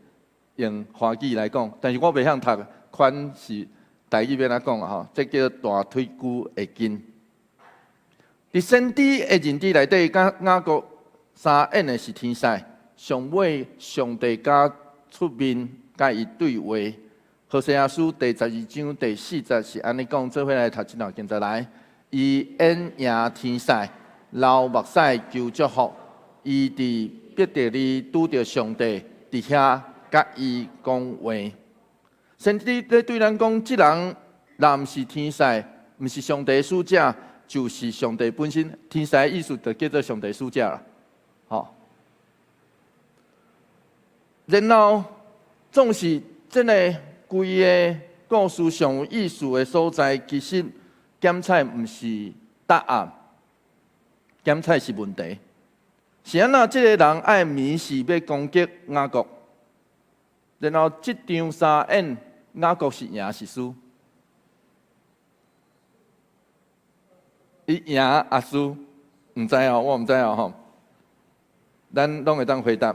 用华语来讲。但是我袂晓读，髋是台语要安怎讲啊？吼，这叫大腿骨的筋。伫先知的认知内底，甲雅各相应的是天使。上尾上帝甲出面甲伊对话。何西阿书第12章第4节是安尼讲，做伙来读这段经节来。伊演赢天使，流目屎求祝福。伊伫必得里拄着上帝伫遐甲伊讲话。先知咧对咱讲，即人若毋是天使，毋是上帝的使者，就是上帝本身。天使的意思就叫做上帝使者啦。好，然后总是真个规个故事上有意思的所在，其实检测毋是答案，检测是问题。是安那？即个人爱迷是要攻击雅各，然后即场相演，雅各是赢是输？伊赢啊输？毋知哦，我毋知哦吼。咱拢会当回答。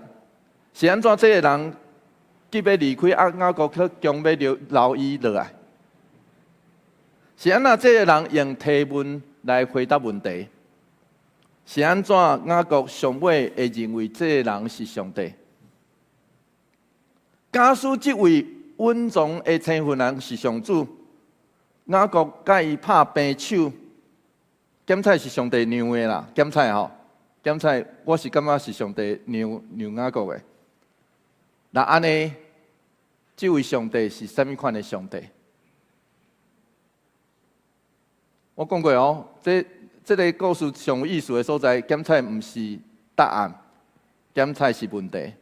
是安怎？即个人急要离开，雅各却强要留伊落来。是安那？即个人用提问来回答问题。是安怎？雅各上尾会认为这个人是上帝？假使这位稳重的称呼人是上主，雅各甲伊拍平手，检测是上帝让的啦。检测吼，检测我是感觉是上帝让雅各的。那安尼，这位上帝是甚物款的上帝？我讲过哦，这个故事上有意思的所在，检测毋是答案，检菜是问题。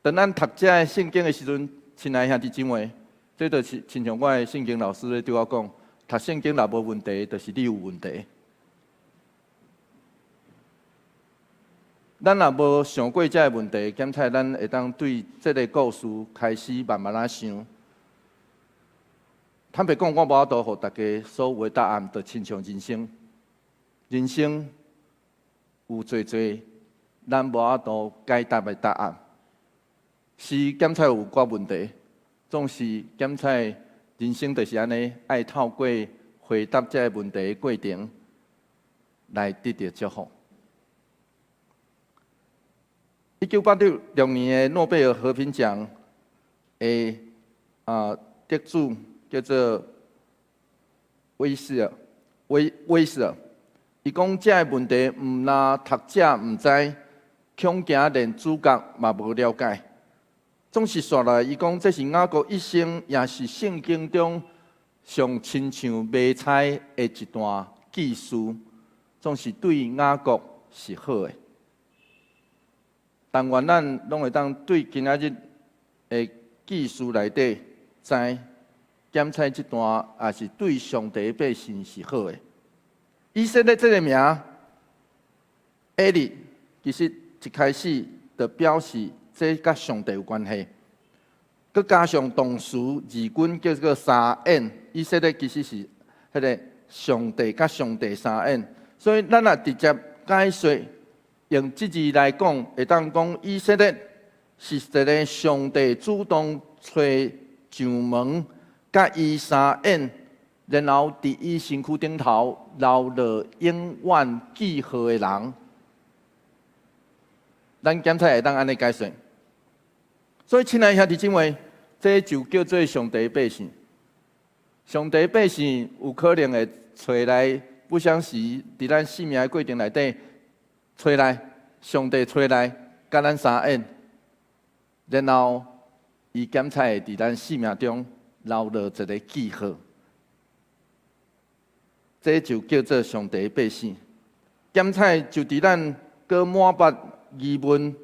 当咱读这圣经的时阵，亲爱兄弟姊妹，这就是亲像我的圣经老师咧对我讲，读圣经若无问题，就是你有问题。咱若无想过这个问题，检菜咱会当对这个故事开始慢慢想。坦白讲，我无法度互大家所有的答案，就亲像人生。人生有侪咱无法度解答的答案。是检菜有寡问题，总是检菜人生就是安尼，爱透过回答这个问题的过程来得到祝福。1986年的诺贝尔和平奖的得主叫做威斯尔，伊讲这个问题毋但读者毋知，恐惊连主角嘛无了解。总是说来，伊讲这是雅各一生，也是圣经中上亲像迷彩的一段记事，总是对雅各是好的。但愿咱拢会当对今仔日的记事内底，知检测这段也是对上帝的百姓是好的。以色列这个名，埃利其实一开始就表示。这甲上帝有关系，佮加上动词字根叫做三眼，以色列其实是迄个上帝甲上帝三眼，所以咱若直接解说，用即字来讲，会当讲以色列是一个上帝主动找上门，甲伊三眼，然后伫伊身躯顶头留落永远记号的人。咱检测会当安尼解说。所以，亲爱兄弟姊妹，这就叫做上帝百姓。上帝百姓有可能会找来，不相时伫咱生命的过程内底，找来上帝找来，甲咱相应，然后伊检测会伫咱生命中留落一个记号。这就叫做上帝百姓。检测就伫咱过满八疑问。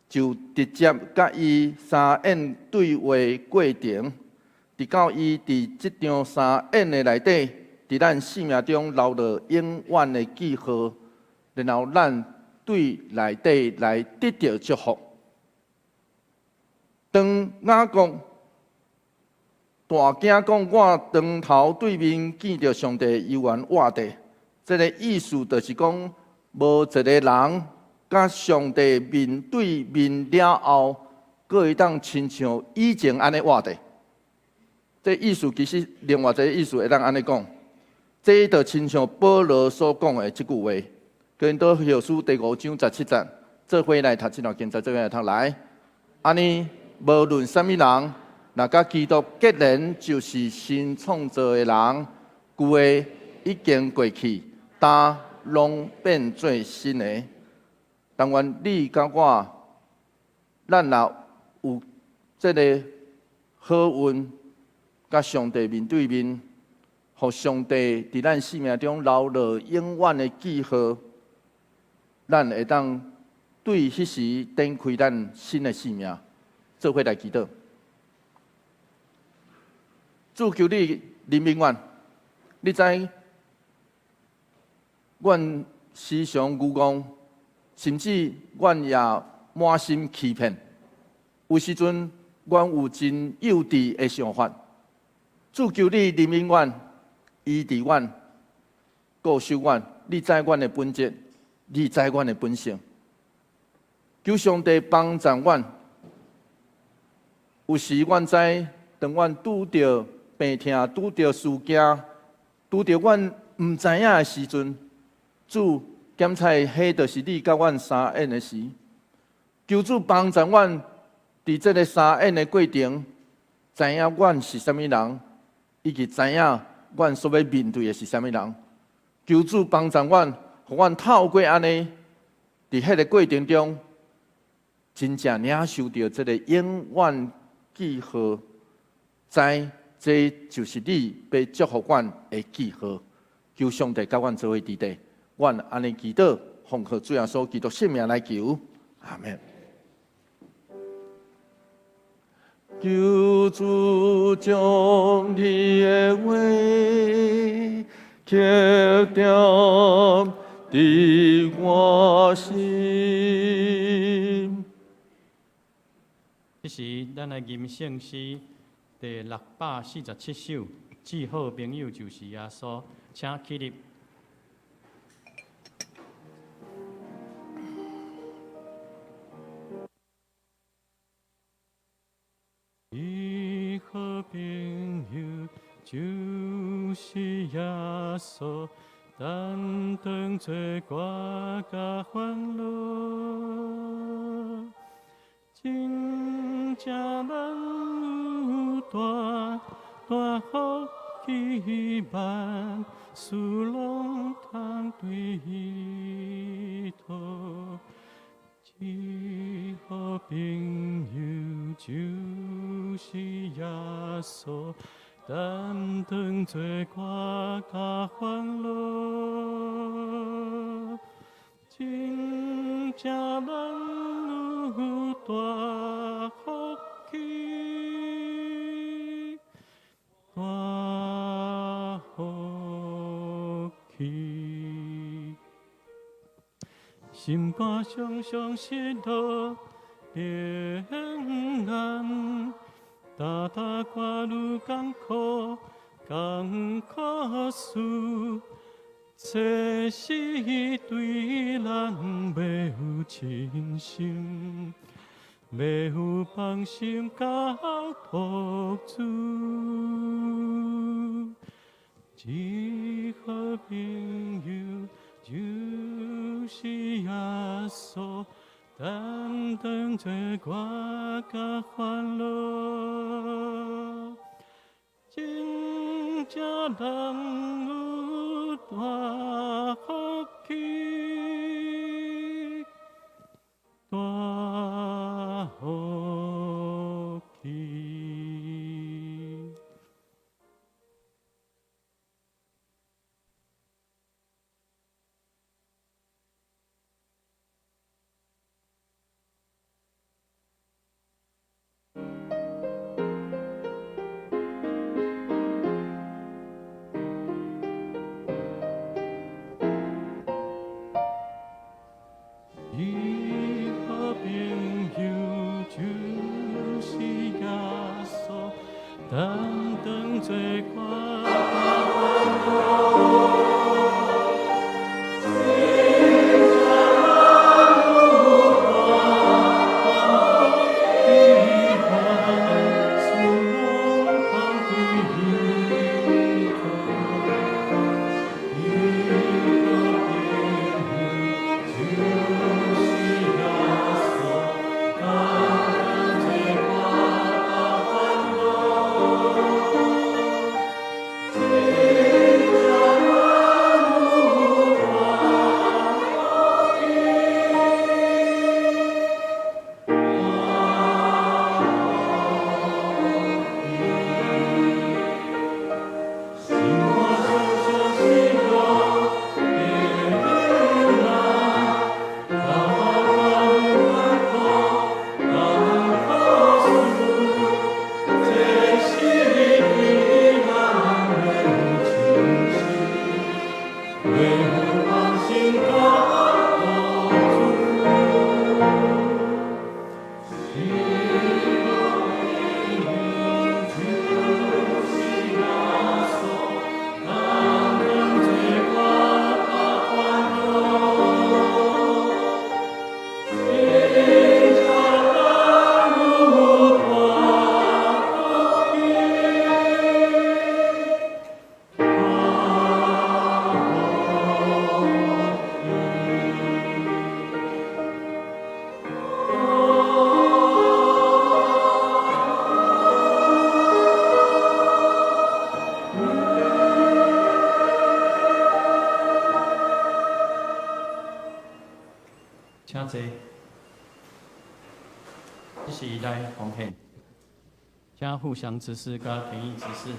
就直接甲伊三眼对话过程，直到伊伫即张三眼的内底，伫咱生命中留落永远的记号，然后咱对内底来得到祝福。当雅各大惊讲，我当头对面见到上帝幽怨活地，这个意思就是讲，无一个人。甲上帝面对面了后，佫会当亲像以前安尼活的。这意思其实另外一个意思会当安尼讲，这就亲像保罗所讲的即句话。哥林多后书第5章17节，做伙来读这段经节，做伙来读来。安尼，无论什么人，若甲基督结连，就是新创造的人，旧的已经过去，但拢变做新的。但愿你甲我，咱若有这个好运，甲上帝面对面，互上帝伫咱生命中留落永远的记号，咱会当对迄时展开咱新的生命，做伙来祈祷。主求你怜悯阮，你知阮时常愚妄。甚至阮也满心欺骗，有时阵阮有真幼稚的想法。主求你怜悯阮，医治阮，告诉阮，你知阮的本质，你知阮的本性。求上帝帮助阮。有时阮知，当阮拄着病痛、拄着事件、拄着阮毋知影的时阵，主。检测，迄就是你甲阮相应的时，求主帮助阮，伫这个相应的过程，知影阮是啥物人，以及知影阮所要面对的是啥物人。求主帮助阮，互阮透过安尼，伫迄个过程中，真正领受到这个永远记号，知这就是你要祝福阮的记号。求上帝甲阮做伙伫地。阮安尼祈祷，奉靠主耶稣基督圣名来求，阿门。求主将你的话刻在我心。这是咱的吟圣诗第647首，至好朋友就是耶稣，请起立。至好朋友就是耶稣，担当罪过甲烦恼。真正人有大大福气万事拢通对伊讨。至好朋友就是耶稣，担当罪过甲烦恼。真正人有大福气，大福气。心肝常常失落平安，大大挂愈艰苦，艰苦事。这是对人袂有信心，袂有放心交托主。只好朋友就是耶稣，担当罪过甲烦恼。真正人有大福气，大福气。一好朋友就是耶稣，担当罪过甲烦恼。请坐，这是来奉献，请互相指示甲天意指示。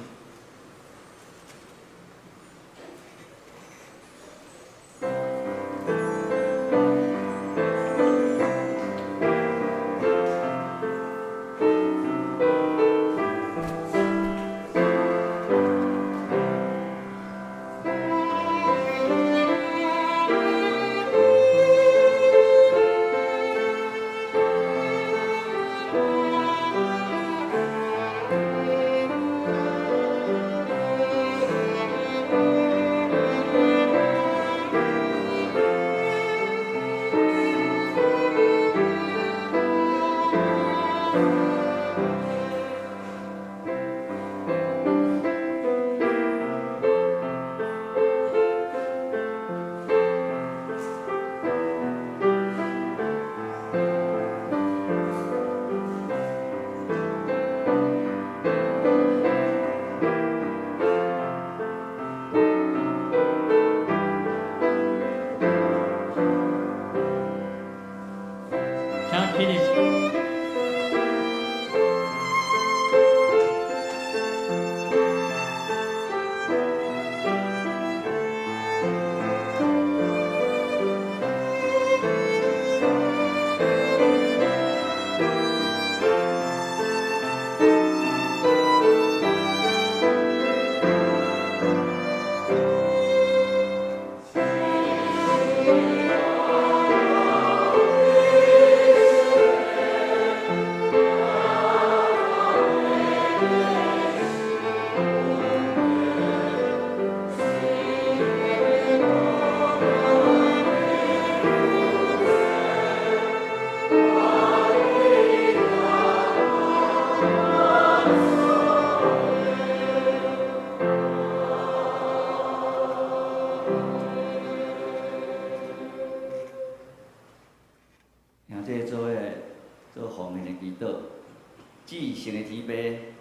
爸，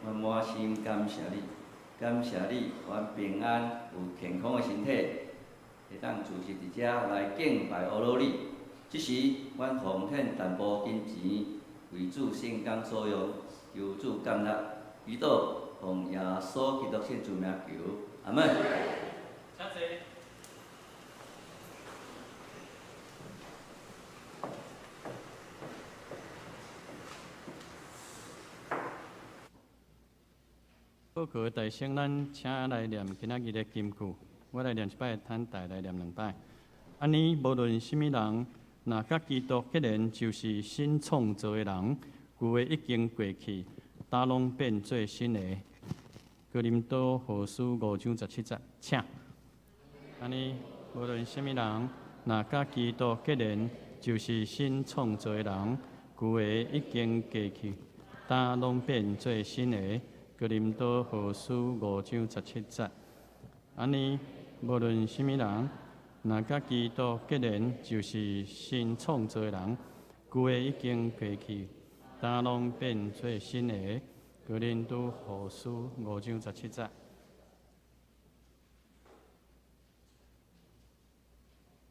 我满心感谢你，感谢你，我平安有健康的身体，会当自实伫遮来敬拜阿罗你。即时，阮奉献淡薄金钱，为主圣工所用，求主感纳，祈祷奉耶稣基督圣主名求，阿门。谢谢。报告大圣，咱请来念今仔日的金句。我来念一摆，摊大来念两摆。安尼，无论什么人，若甲基督结连，就是新创造的人，旧的已经过去，大拢变做新的。哥林多后书5章17节，请。安尼，无论什么人，若甲基督结连，就是新创造的人，旧的已经过去，大拢变做新的。哥林多后书5章17节，安尼，无论什么人，若甲基督结连，就是新创造的人，旧的已经过去，大拢变做新的。哥林多后书5章17节。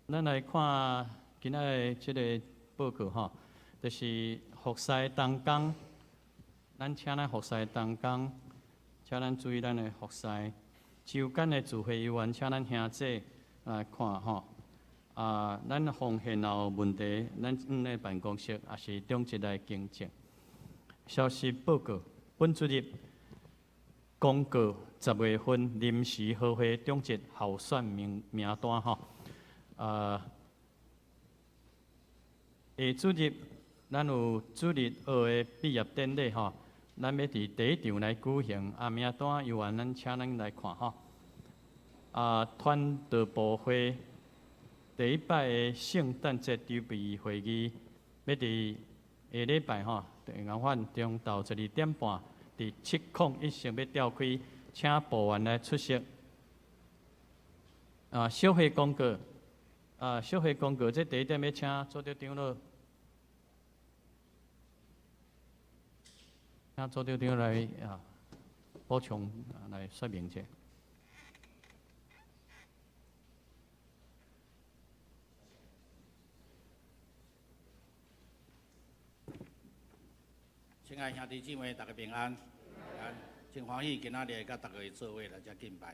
咱来看今仔的这个报告吼，就是服侍同工。咱请咱服侍同工，请咱注意咱的服侍。周间的聚会游员，请咱兄弟来看吼。咱奉献若有问题，咱咧办公室也是中级来更正。消息报告：本主日公告10月份临时和会中级候选名单吼。下主日咱有主日学的毕业典礼吼。咱要伫第一场来举行，名单由咱请咱来看吼。团队部会第一摆的圣诞节筹备会议，要伫下礼拜吼，午饭中昼12点半，伫701要召开，请部员来出席。小会公告，小会公告，这第一点要请组长长老。请组长来补充来说明者。亲爱兄弟姊妹，大家平安，平安，真欢喜今仔日甲大家做伙来遮敬拜。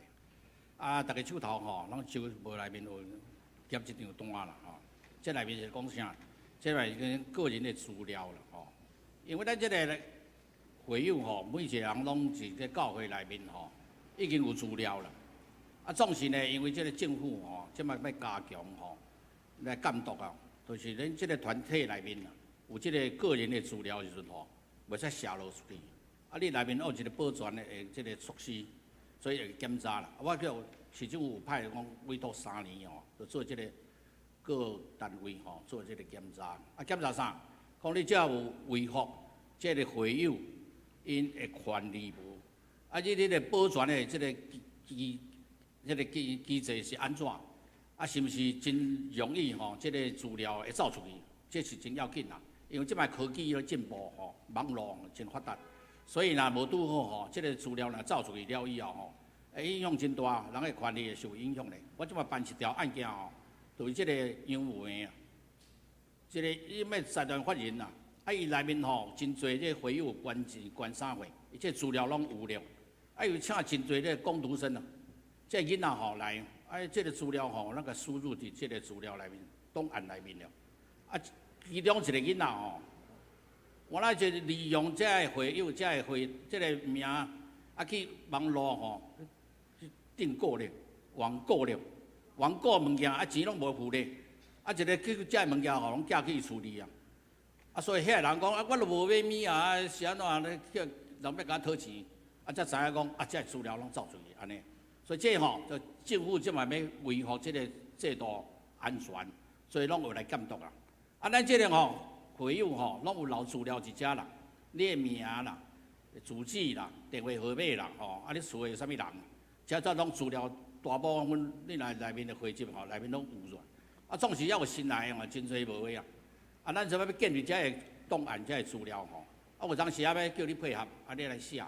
大家手头吼，拢手无内面有夹一张单啦吼。这内面是讲啥？这内面个人的资料啦吼。因为咱这个会友吼，每一个人拢是在教会内面吼，已经有资料啦。总是呢，因为这个政府吼，即摆要加强吼来监督啊，就是恁这个团体内面啊，有这个个人的资料的时阵吼，袂使泄露出去。你内面有一个保全的这个措施，所以会检查啦。我叫市政府派讲委托3年吼，就做这个各单位吼做这个检查。检查啥？讲你只要有违反这个会友因的权利无，你个保全的这个机制是安怎？是毋是真容易吼？这个资料会走出去，这是真要紧啦。因为即摆科技咧进步吼，网络真发达，所以若无拄好吼，这个资料若走出去了以后吼，影响真大，人的权利会受影响咧。我即摆办一条案件吼，就是这个杨梅啊，这个伊要财团法人呐。伊内面吼真侪这会友关钱关啥货，伊这资料拢有了。有请真侪这工读生啊，这囡仔吼来，这个资料吼那个输入伫这个资料内面档案内面了。其中一个囡仔吼，我那就利用这个会友、这个这个名去网络吼订购咧、网购咧、网购物件钱拢无付咧，一个去这物件吼拢寄去处理啊。所以遐个人讲我都无买物啊，是安怎咧？叫人要甲我讨钱，才知影讲这资料拢走出去安尼。所以这吼，就政府即卖要维护这个制度安全，所以拢有来监督啦。咱这个吼会友吼，拢有留资料一只啦，你的名啦、住址啦、电话号码啦，吼，你厝诶有啥物人，这拢资料大部分你内面的汇集吼，内面拢有了。总是要有新来的嘛，真侪无个啊。咱即摆要建立这个档案、这个资料吼，啊有当时啊要叫你配合，啊你来写。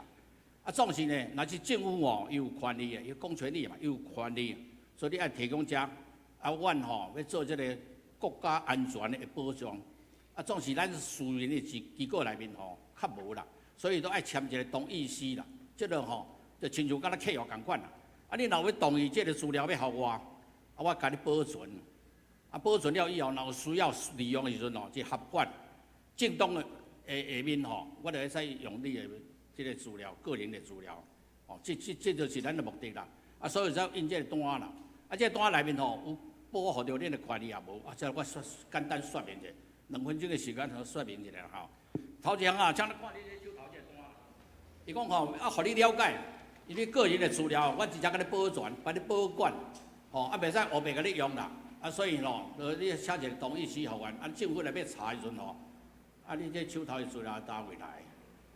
啊，总是呢，若是政府哦，伊有权利的，伊公权力嘛，伊有权利，所以你爱提供者，啊，阮吼要做这个国家安全的保障，啊，总是咱私人的机构内面吼较无啦，所以都爱签一个同意书啦，这个吼就亲像敢若契约共款啦。啊，你若要同意这个资料要互我，啊，我甲你保存，啊，保存了以后，若有需要利用的时阵吼，是合法正当的下面吼，我就会使用你的。这个资料，个人的资料，哦，这就是咱的目的啦。啊，所以才印这个单啦。啊，这个单内面吼有保护到恁的权利也无。啊，这我简单说明者，2分钟的时间好说明一下吼。头前啊，像你看你这手头这个单，伊讲吼啊，互你了解，因为个人的资料，我直接甲你保存，把你保管，吼啊，袂使黑白甲你用啦。啊，所以咯，你写一个同意书互阮，啊，政府来要查时阵吼，啊，你这手头的资料打回来。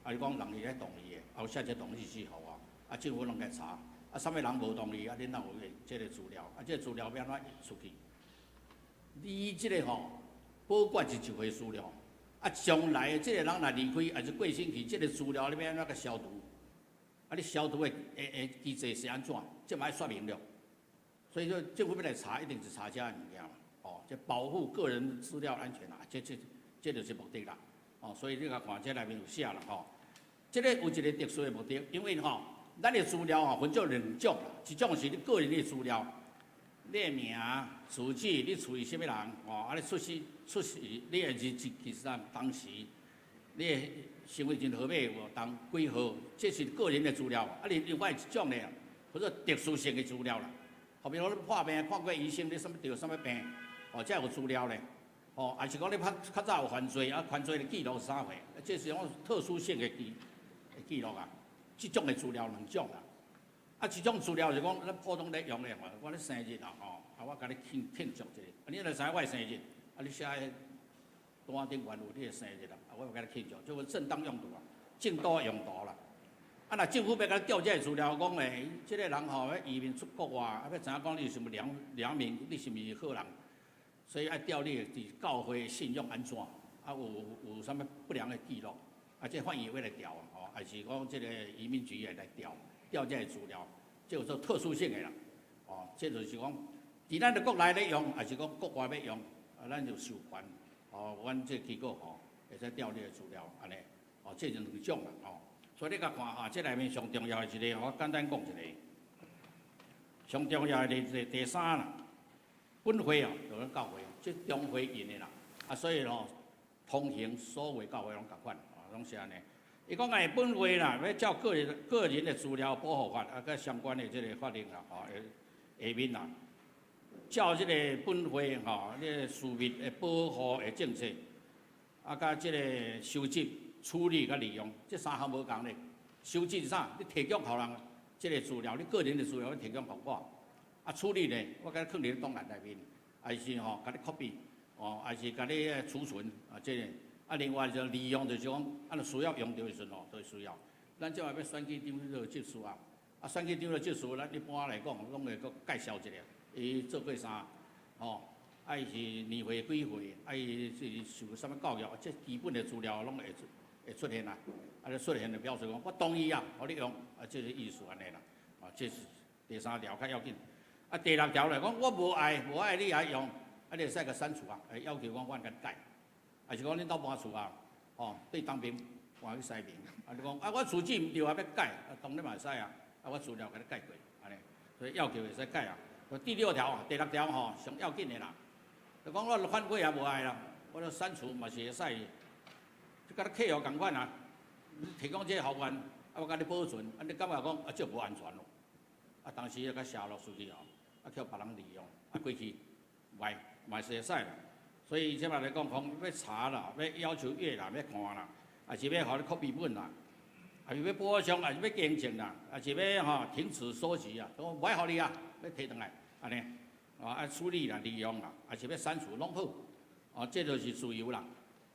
啊！你讲人伊咧同意的，后写这同意书互我，啊，政府拢来查，啊，啥物人无同意，啊，恁哪有这个资料？啊，这个资料要安怎出去？你这个吼保管是一回事了，啊，将来这个人若离开，还是过身去，这个资料你要安怎个消毒？啊，你消毒的机制是安怎？这嘛要说明了。所以说政府要来查，一定是查这物件嘛，哦，这保护个人资料安全啊，这就是目的啦。哦，所以你甲看这内面有写啦，吼。这个有一个特殊的目的，因为吼，咱的资料吼分做2种，一种是你个人的资料，你的名、住址、你厝是啥物人，哦，啊你出世，你的日期上当时，你的身份证号码有当几号，这是个人的资料。啊，另外一种呢，或者特殊性的资料啦，好比如你破病看过医生，你什么得什么病，哦，这有资料咧。哦，还是讲你较早有犯罪，啊犯罪的记录是啥货？这是种特殊性的记录啊，这种的资料2种啦。啊，一种资料是讲咱普通咧用咧，我咧生日啊，吼，啊我甲你庆祝一下，啊你来知我的生日，啊你写单顶原有你的生日啦，啊我甲你庆祝，这个正当用途啊，正当用途啦。啊，若政府要甲你调这个资料，讲诶，这个人吼要移民出国啊，啊要知影讲你是毋是良民，你是毋是好人。所以爱调你伫教会信用安怎？啊有啥物不良的记录？啊，这法院会来调啊，吼，还是讲这个移民局也来调这个资料，这有做特殊性的啦，哦，这就是讲，伫咱的国内咧用，还是讲国外要用，啊，咱就授权，哦，阮这机构吼会使调你的资料，安尼，哦，这就2种啦，哦，所以你甲看哈，这内面上重要的一个，我简单讲一个，上重要的第3啦。本会啊，就咱教会，即中会印的啦，啊，所以吼，通行所有教会拢共款，啊，拢是安尼。伊讲诶，本会啦，要照个人的资料保护法啊，甲相关的即个法令啦，吼，下面啦，照即个本会吼，你个私密的保护的政策，啊，甲即个收集、处理甲利用，这3项无共咧。收集是啥？你提供互人即个资料，你个人的资料你提供互我。啊，处理呢，我甲你放伫档案内面，还是吼，甲你 copy， 哦，还是甲你储存啊，这个。啊，另外就利用就是讲，啊，需要用到的时阵吼，都需要。咱即下要选举场就技术啊，啊，选举场的技术，咱一般来讲，拢会搁介绍一下，伊做过啥，吼，啊，伊是年会几岁，啊，伊是受啥物教育，这基本的资料拢会出现啦。啊，你出现就表示讲，我同意啊，互你用，啊，这个意思安尼啦，啊，这是第3条较要紧。啊，第6条来讲，我无爱你爱用，啊，你会使个删除啊，要求讲我甲你改，还是讲恁兜搬厝啊，哦，对当兵换去西面，啊，你讲啊，我厝址毋对啊，要改，啊，当然嘛会使啊，啊，我资料甲你改过，安尼，所以要求会使改啊。第6条啊，第6条吼上要紧的啦，就讲我反悔也无爱啦，我就删除嘛是会使，就甲你契约共款啊，提供这个互阮，啊，我甲你保存，啊，你感觉讲啊，这无安全咯，啊，当时甲泄露出去哦。啊，叫别人利用，啊，过去嘛是会使啦。所以即摆来讲，讲要查啦，要求阅啦，要看啦，还是要互你 copy 本啦，还是要补偿，还是要更正啦，还是要吼停止收集啊，都唔爱互你啊，要摕转来，安尼，啊处理啦，利用啦，还是要删除拢好，哦，这就是自由啦。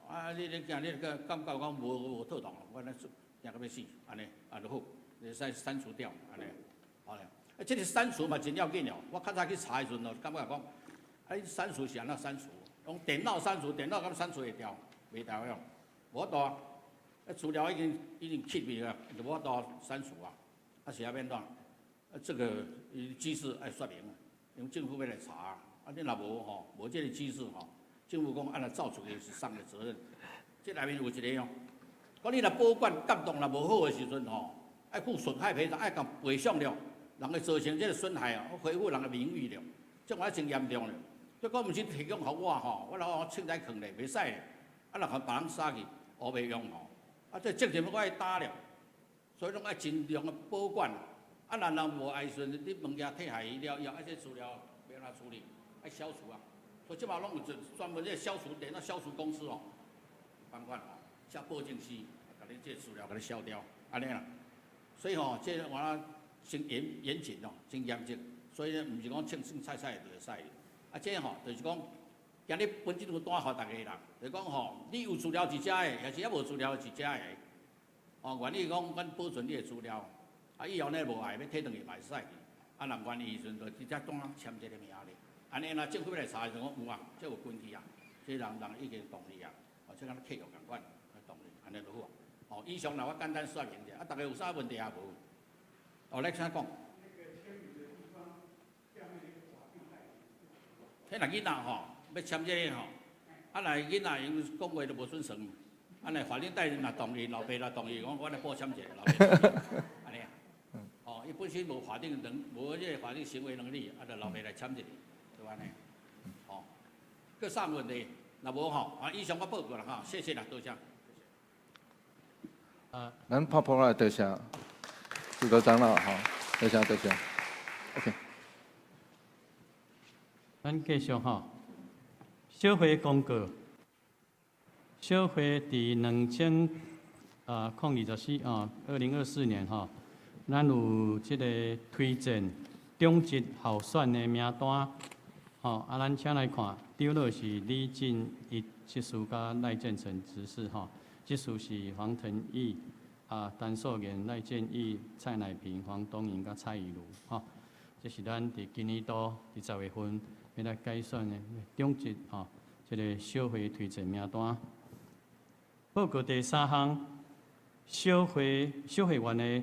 啊，你今日个感觉讲无妥当，我咱惊到要死，安尼啊就好，你使删除掉，安尼，好咧。啊，这个删除嘛真要紧哦。我较早去查时阵哦，感觉讲，啊，删除是安怎删除？用电脑删除，电脑敢删除会掉？袂掉用，无多啊。资料已经揭秘了，就无法度删除啊，是要免怎？这个机制要说明，因为政府要来查，你若无这个机制政府讲按照照出去是上的责任。这内面有一个讲你若保管监督若无好的时阵爱负损害赔偿，爱甲赔偿了，人会造成这个损害恢复人的名誉了，这我真严重了。所以讲毋是提供互我我老凊彩囥咧，袂使咧，若互别人杀去，学袂用这责任我爱担了，所以拢爱尽量的保管。咱人无爱时，你物件退下去了以后，这资料要安怎处理？爱消除啊！所以即马拢有专门这消除电脑消除公司办款下保证师，把你这资料给你消掉，安尼啦。所以这我真严谨真严谨。所以毋是讲清清菜菜就会使。这就是讲，今日分这张单互大家啦，就是讲你有资料一遮的，也是也无资料一遮的。愿意讲，阮保存你的资料，以后呢无碍要摕转去嘛会使。人愿意时阵，就直接当签这个名咧。安尼政府要来查的时候，有这有根据这人已经同意这敢客户共款同意，安尼就好以上我简单说明者，大家有啥问题也无？来请讲。迄若囡仔要签这个若囡仔因讲话都无准绳，若法定代理人若同意，老爸若同意，我来补签一个，老爸安尼伊本身无法定无这个法定行为能力，就老爸来签一个，对安尼。各啥问题？若无以上我报告啦谢谢啦，多谢。咱拍拍来，多谢，许多长老多谢。OK。咱继续小会公告，小会伫2024年咱有即个推荐中职候选的名单咱请来看，第二是李进一执事甲赖建成执事执事是黄腾义陈硕元、赖建义、蔡乃平、黄东营甲蔡依如这是咱伫今年度伫10月份要来改选的中职这个小会推荐名单。报告第3项，小会员的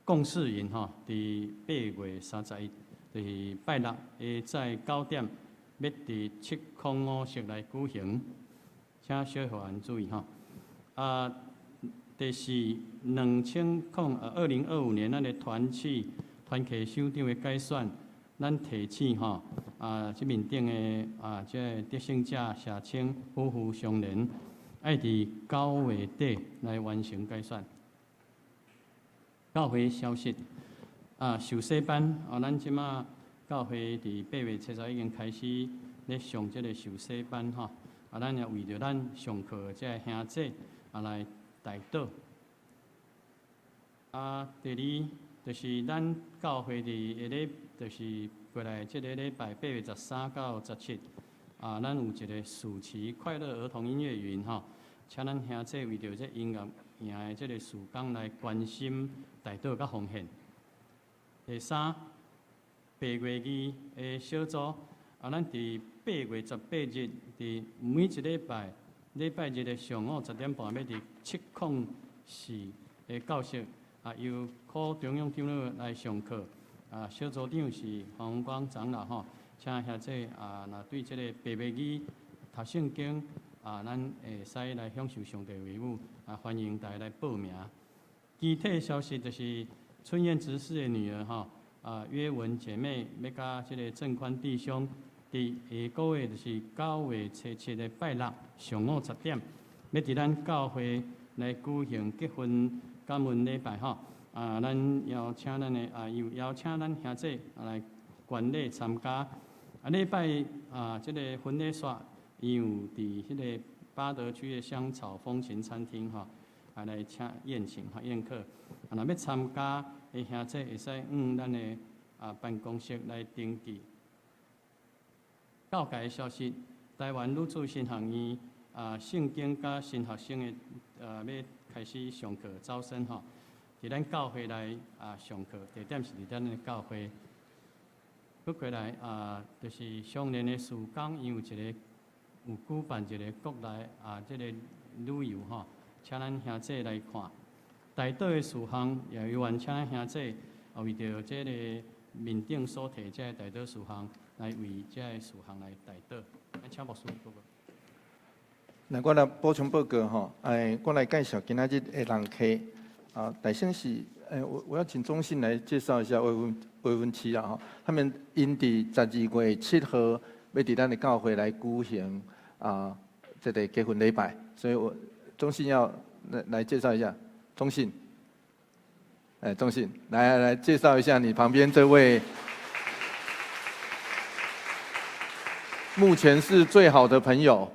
共识营伫8月31日，就是拜六下早9点，要伫705室内举行，请小会员注意第4，2025年咱的团契首长的改选，咱提醒这面顶的这得胜者社青夫妇相连，爱伫9月底来完成改选。教会消息受洗班咱即马教会伫8月7日已经开始咧上这个受洗班咱也为着咱上课这兄弟来代祷。第2就是咱教会伫就是过来这个礼拜8月13到17，咱有一个暑期快乐儿童音乐营请咱兄弟为着这音乐营的这个事工来关心、代祷甲奉献。第3，8月2的小组咱伫8月18日伫每一礼拜日的上午10点半要伫704的教室由柯中央长老来上课。小组长是黄文光长老请兄弟若对这个8月2读圣经咱会使来享受上帝话语欢迎大家来报名。具体消息就是春燕执事的女儿约文姐妹要甲这个正宽弟兄伫下个月就是9月7的拜六上午10点，要伫咱教会来举行结婚感恩礼拜咱邀请咱的又邀请咱兄弟来观礼参加。礼拜这个婚礼煞伊有伫迄个八德区的香草风情餐厅来请宴客。若要参加的兄弟会使咱的办公室来登记。教界消息，台湾女子新学院圣经甲新学生的要开始上课招生伫咱教会来上课，地点是伫咱的教会。搁过来就是相连的事工，因有举办一个国内这个旅游请咱兄弟来看。台岛的事项也有愿请咱兄弟为着这个面顶所提这个台岛事项来为这个事项来台岛。咱请牧师报告。那我来补充报告吼，我来介绍今仔日的人客啊，大先是我要请中信来介绍一下慰问期啦吼，他们因伫12月7号要伫咱的教会来举行这个结婚礼拜，所以我中信要来介绍一下，中信，中信来介绍一下你旁边这位，目前是最好的朋友。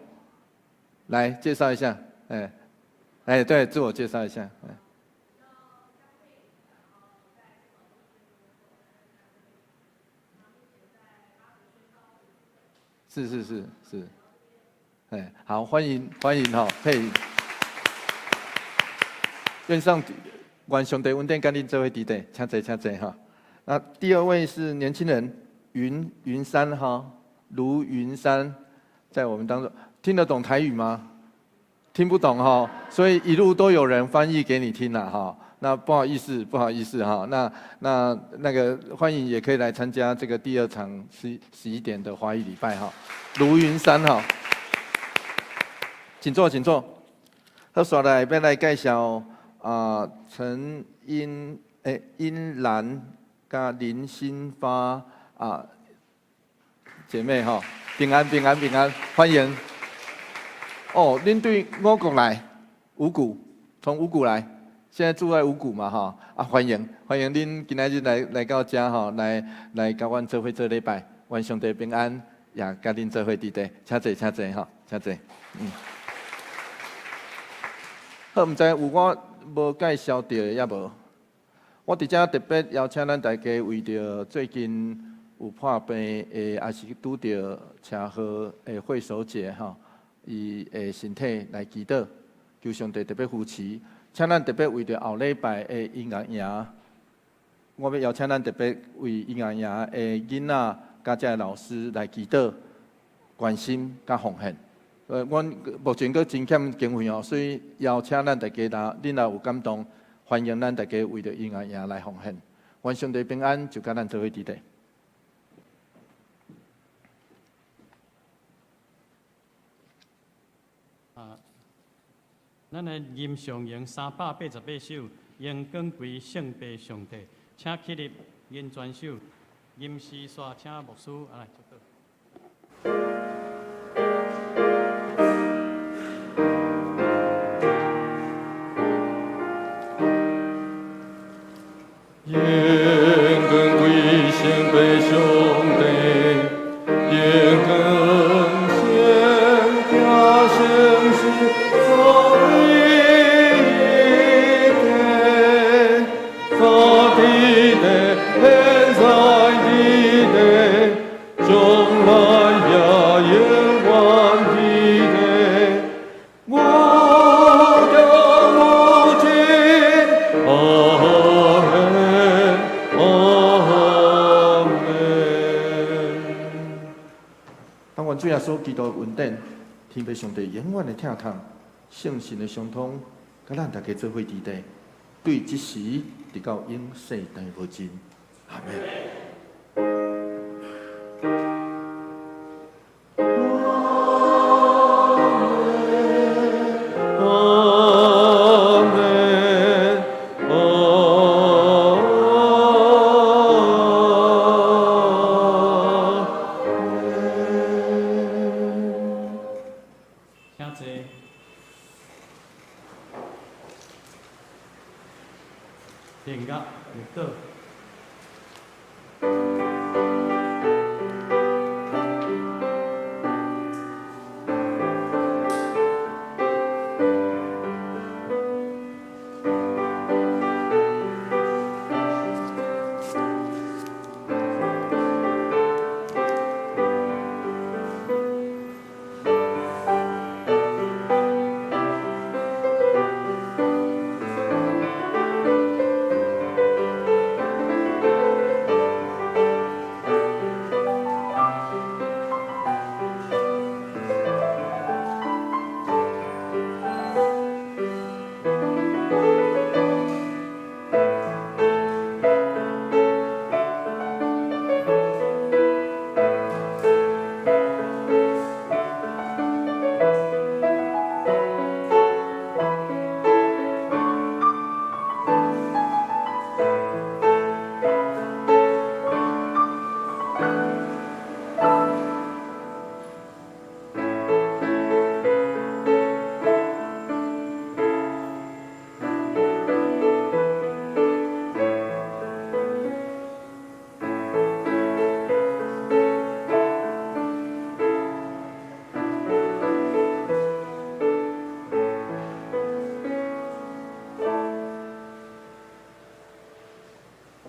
来介绍一下，对，自我介绍一下，是，好，欢迎哈，可以，愿上上帝恩典跟您做伙伫地，请坐哈。那第二位是年轻人云山哈，卢云山，在我们当中。听得懂台语吗？听不懂哈，所以一路都有人翻译给你听了哈。那不好意思哈。那个欢迎也可以来参加这个第2场11点的华语礼拜哈。卢云山哈，请坐。好，接下来要来介绍陈英兰加林新发姐妹哈，平安，欢迎。哦，恁对五谷来，从五谷来，现在住在五谷嘛哈欢迎恁今仔日来到遮哈，来甲阮做伙做礼拜，愿上帝平安，也甲恁做伙伫地，请坐哈，请坐。好，毋知有我无介绍到的抑无？我伫遮特别邀请咱大家为着最近有破病的，也是拄着车祸的会手姐哈。伊的身体来祈祷，求上帝特别扶持，请咱特别为着后礼拜的婴儿营，我要邀请咱特别为婴儿营的囡仔甲遮老师来祈祷、关心甲奉献。阮目前阁真欠经费哦，所以邀请咱大家恁若有感动，欢迎咱大家为着婴儿营来奉献。愿上帝平安，就甲咱做伙伫地。咱的吟上咏388首，应光归圣父上帝，请起立吟全首，吟诗煞请牧师来做到。应光归圣父上帝，应光献家圣事。主耶稣基督的恩典，天父上帝永远的疼痛，圣神的相通，甲咱大家做伙伫地，对即时直到永世代无尽。阿门。定格入道。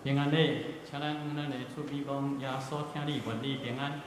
平安礼，请咱的主美讲耶稣听你愿你平安。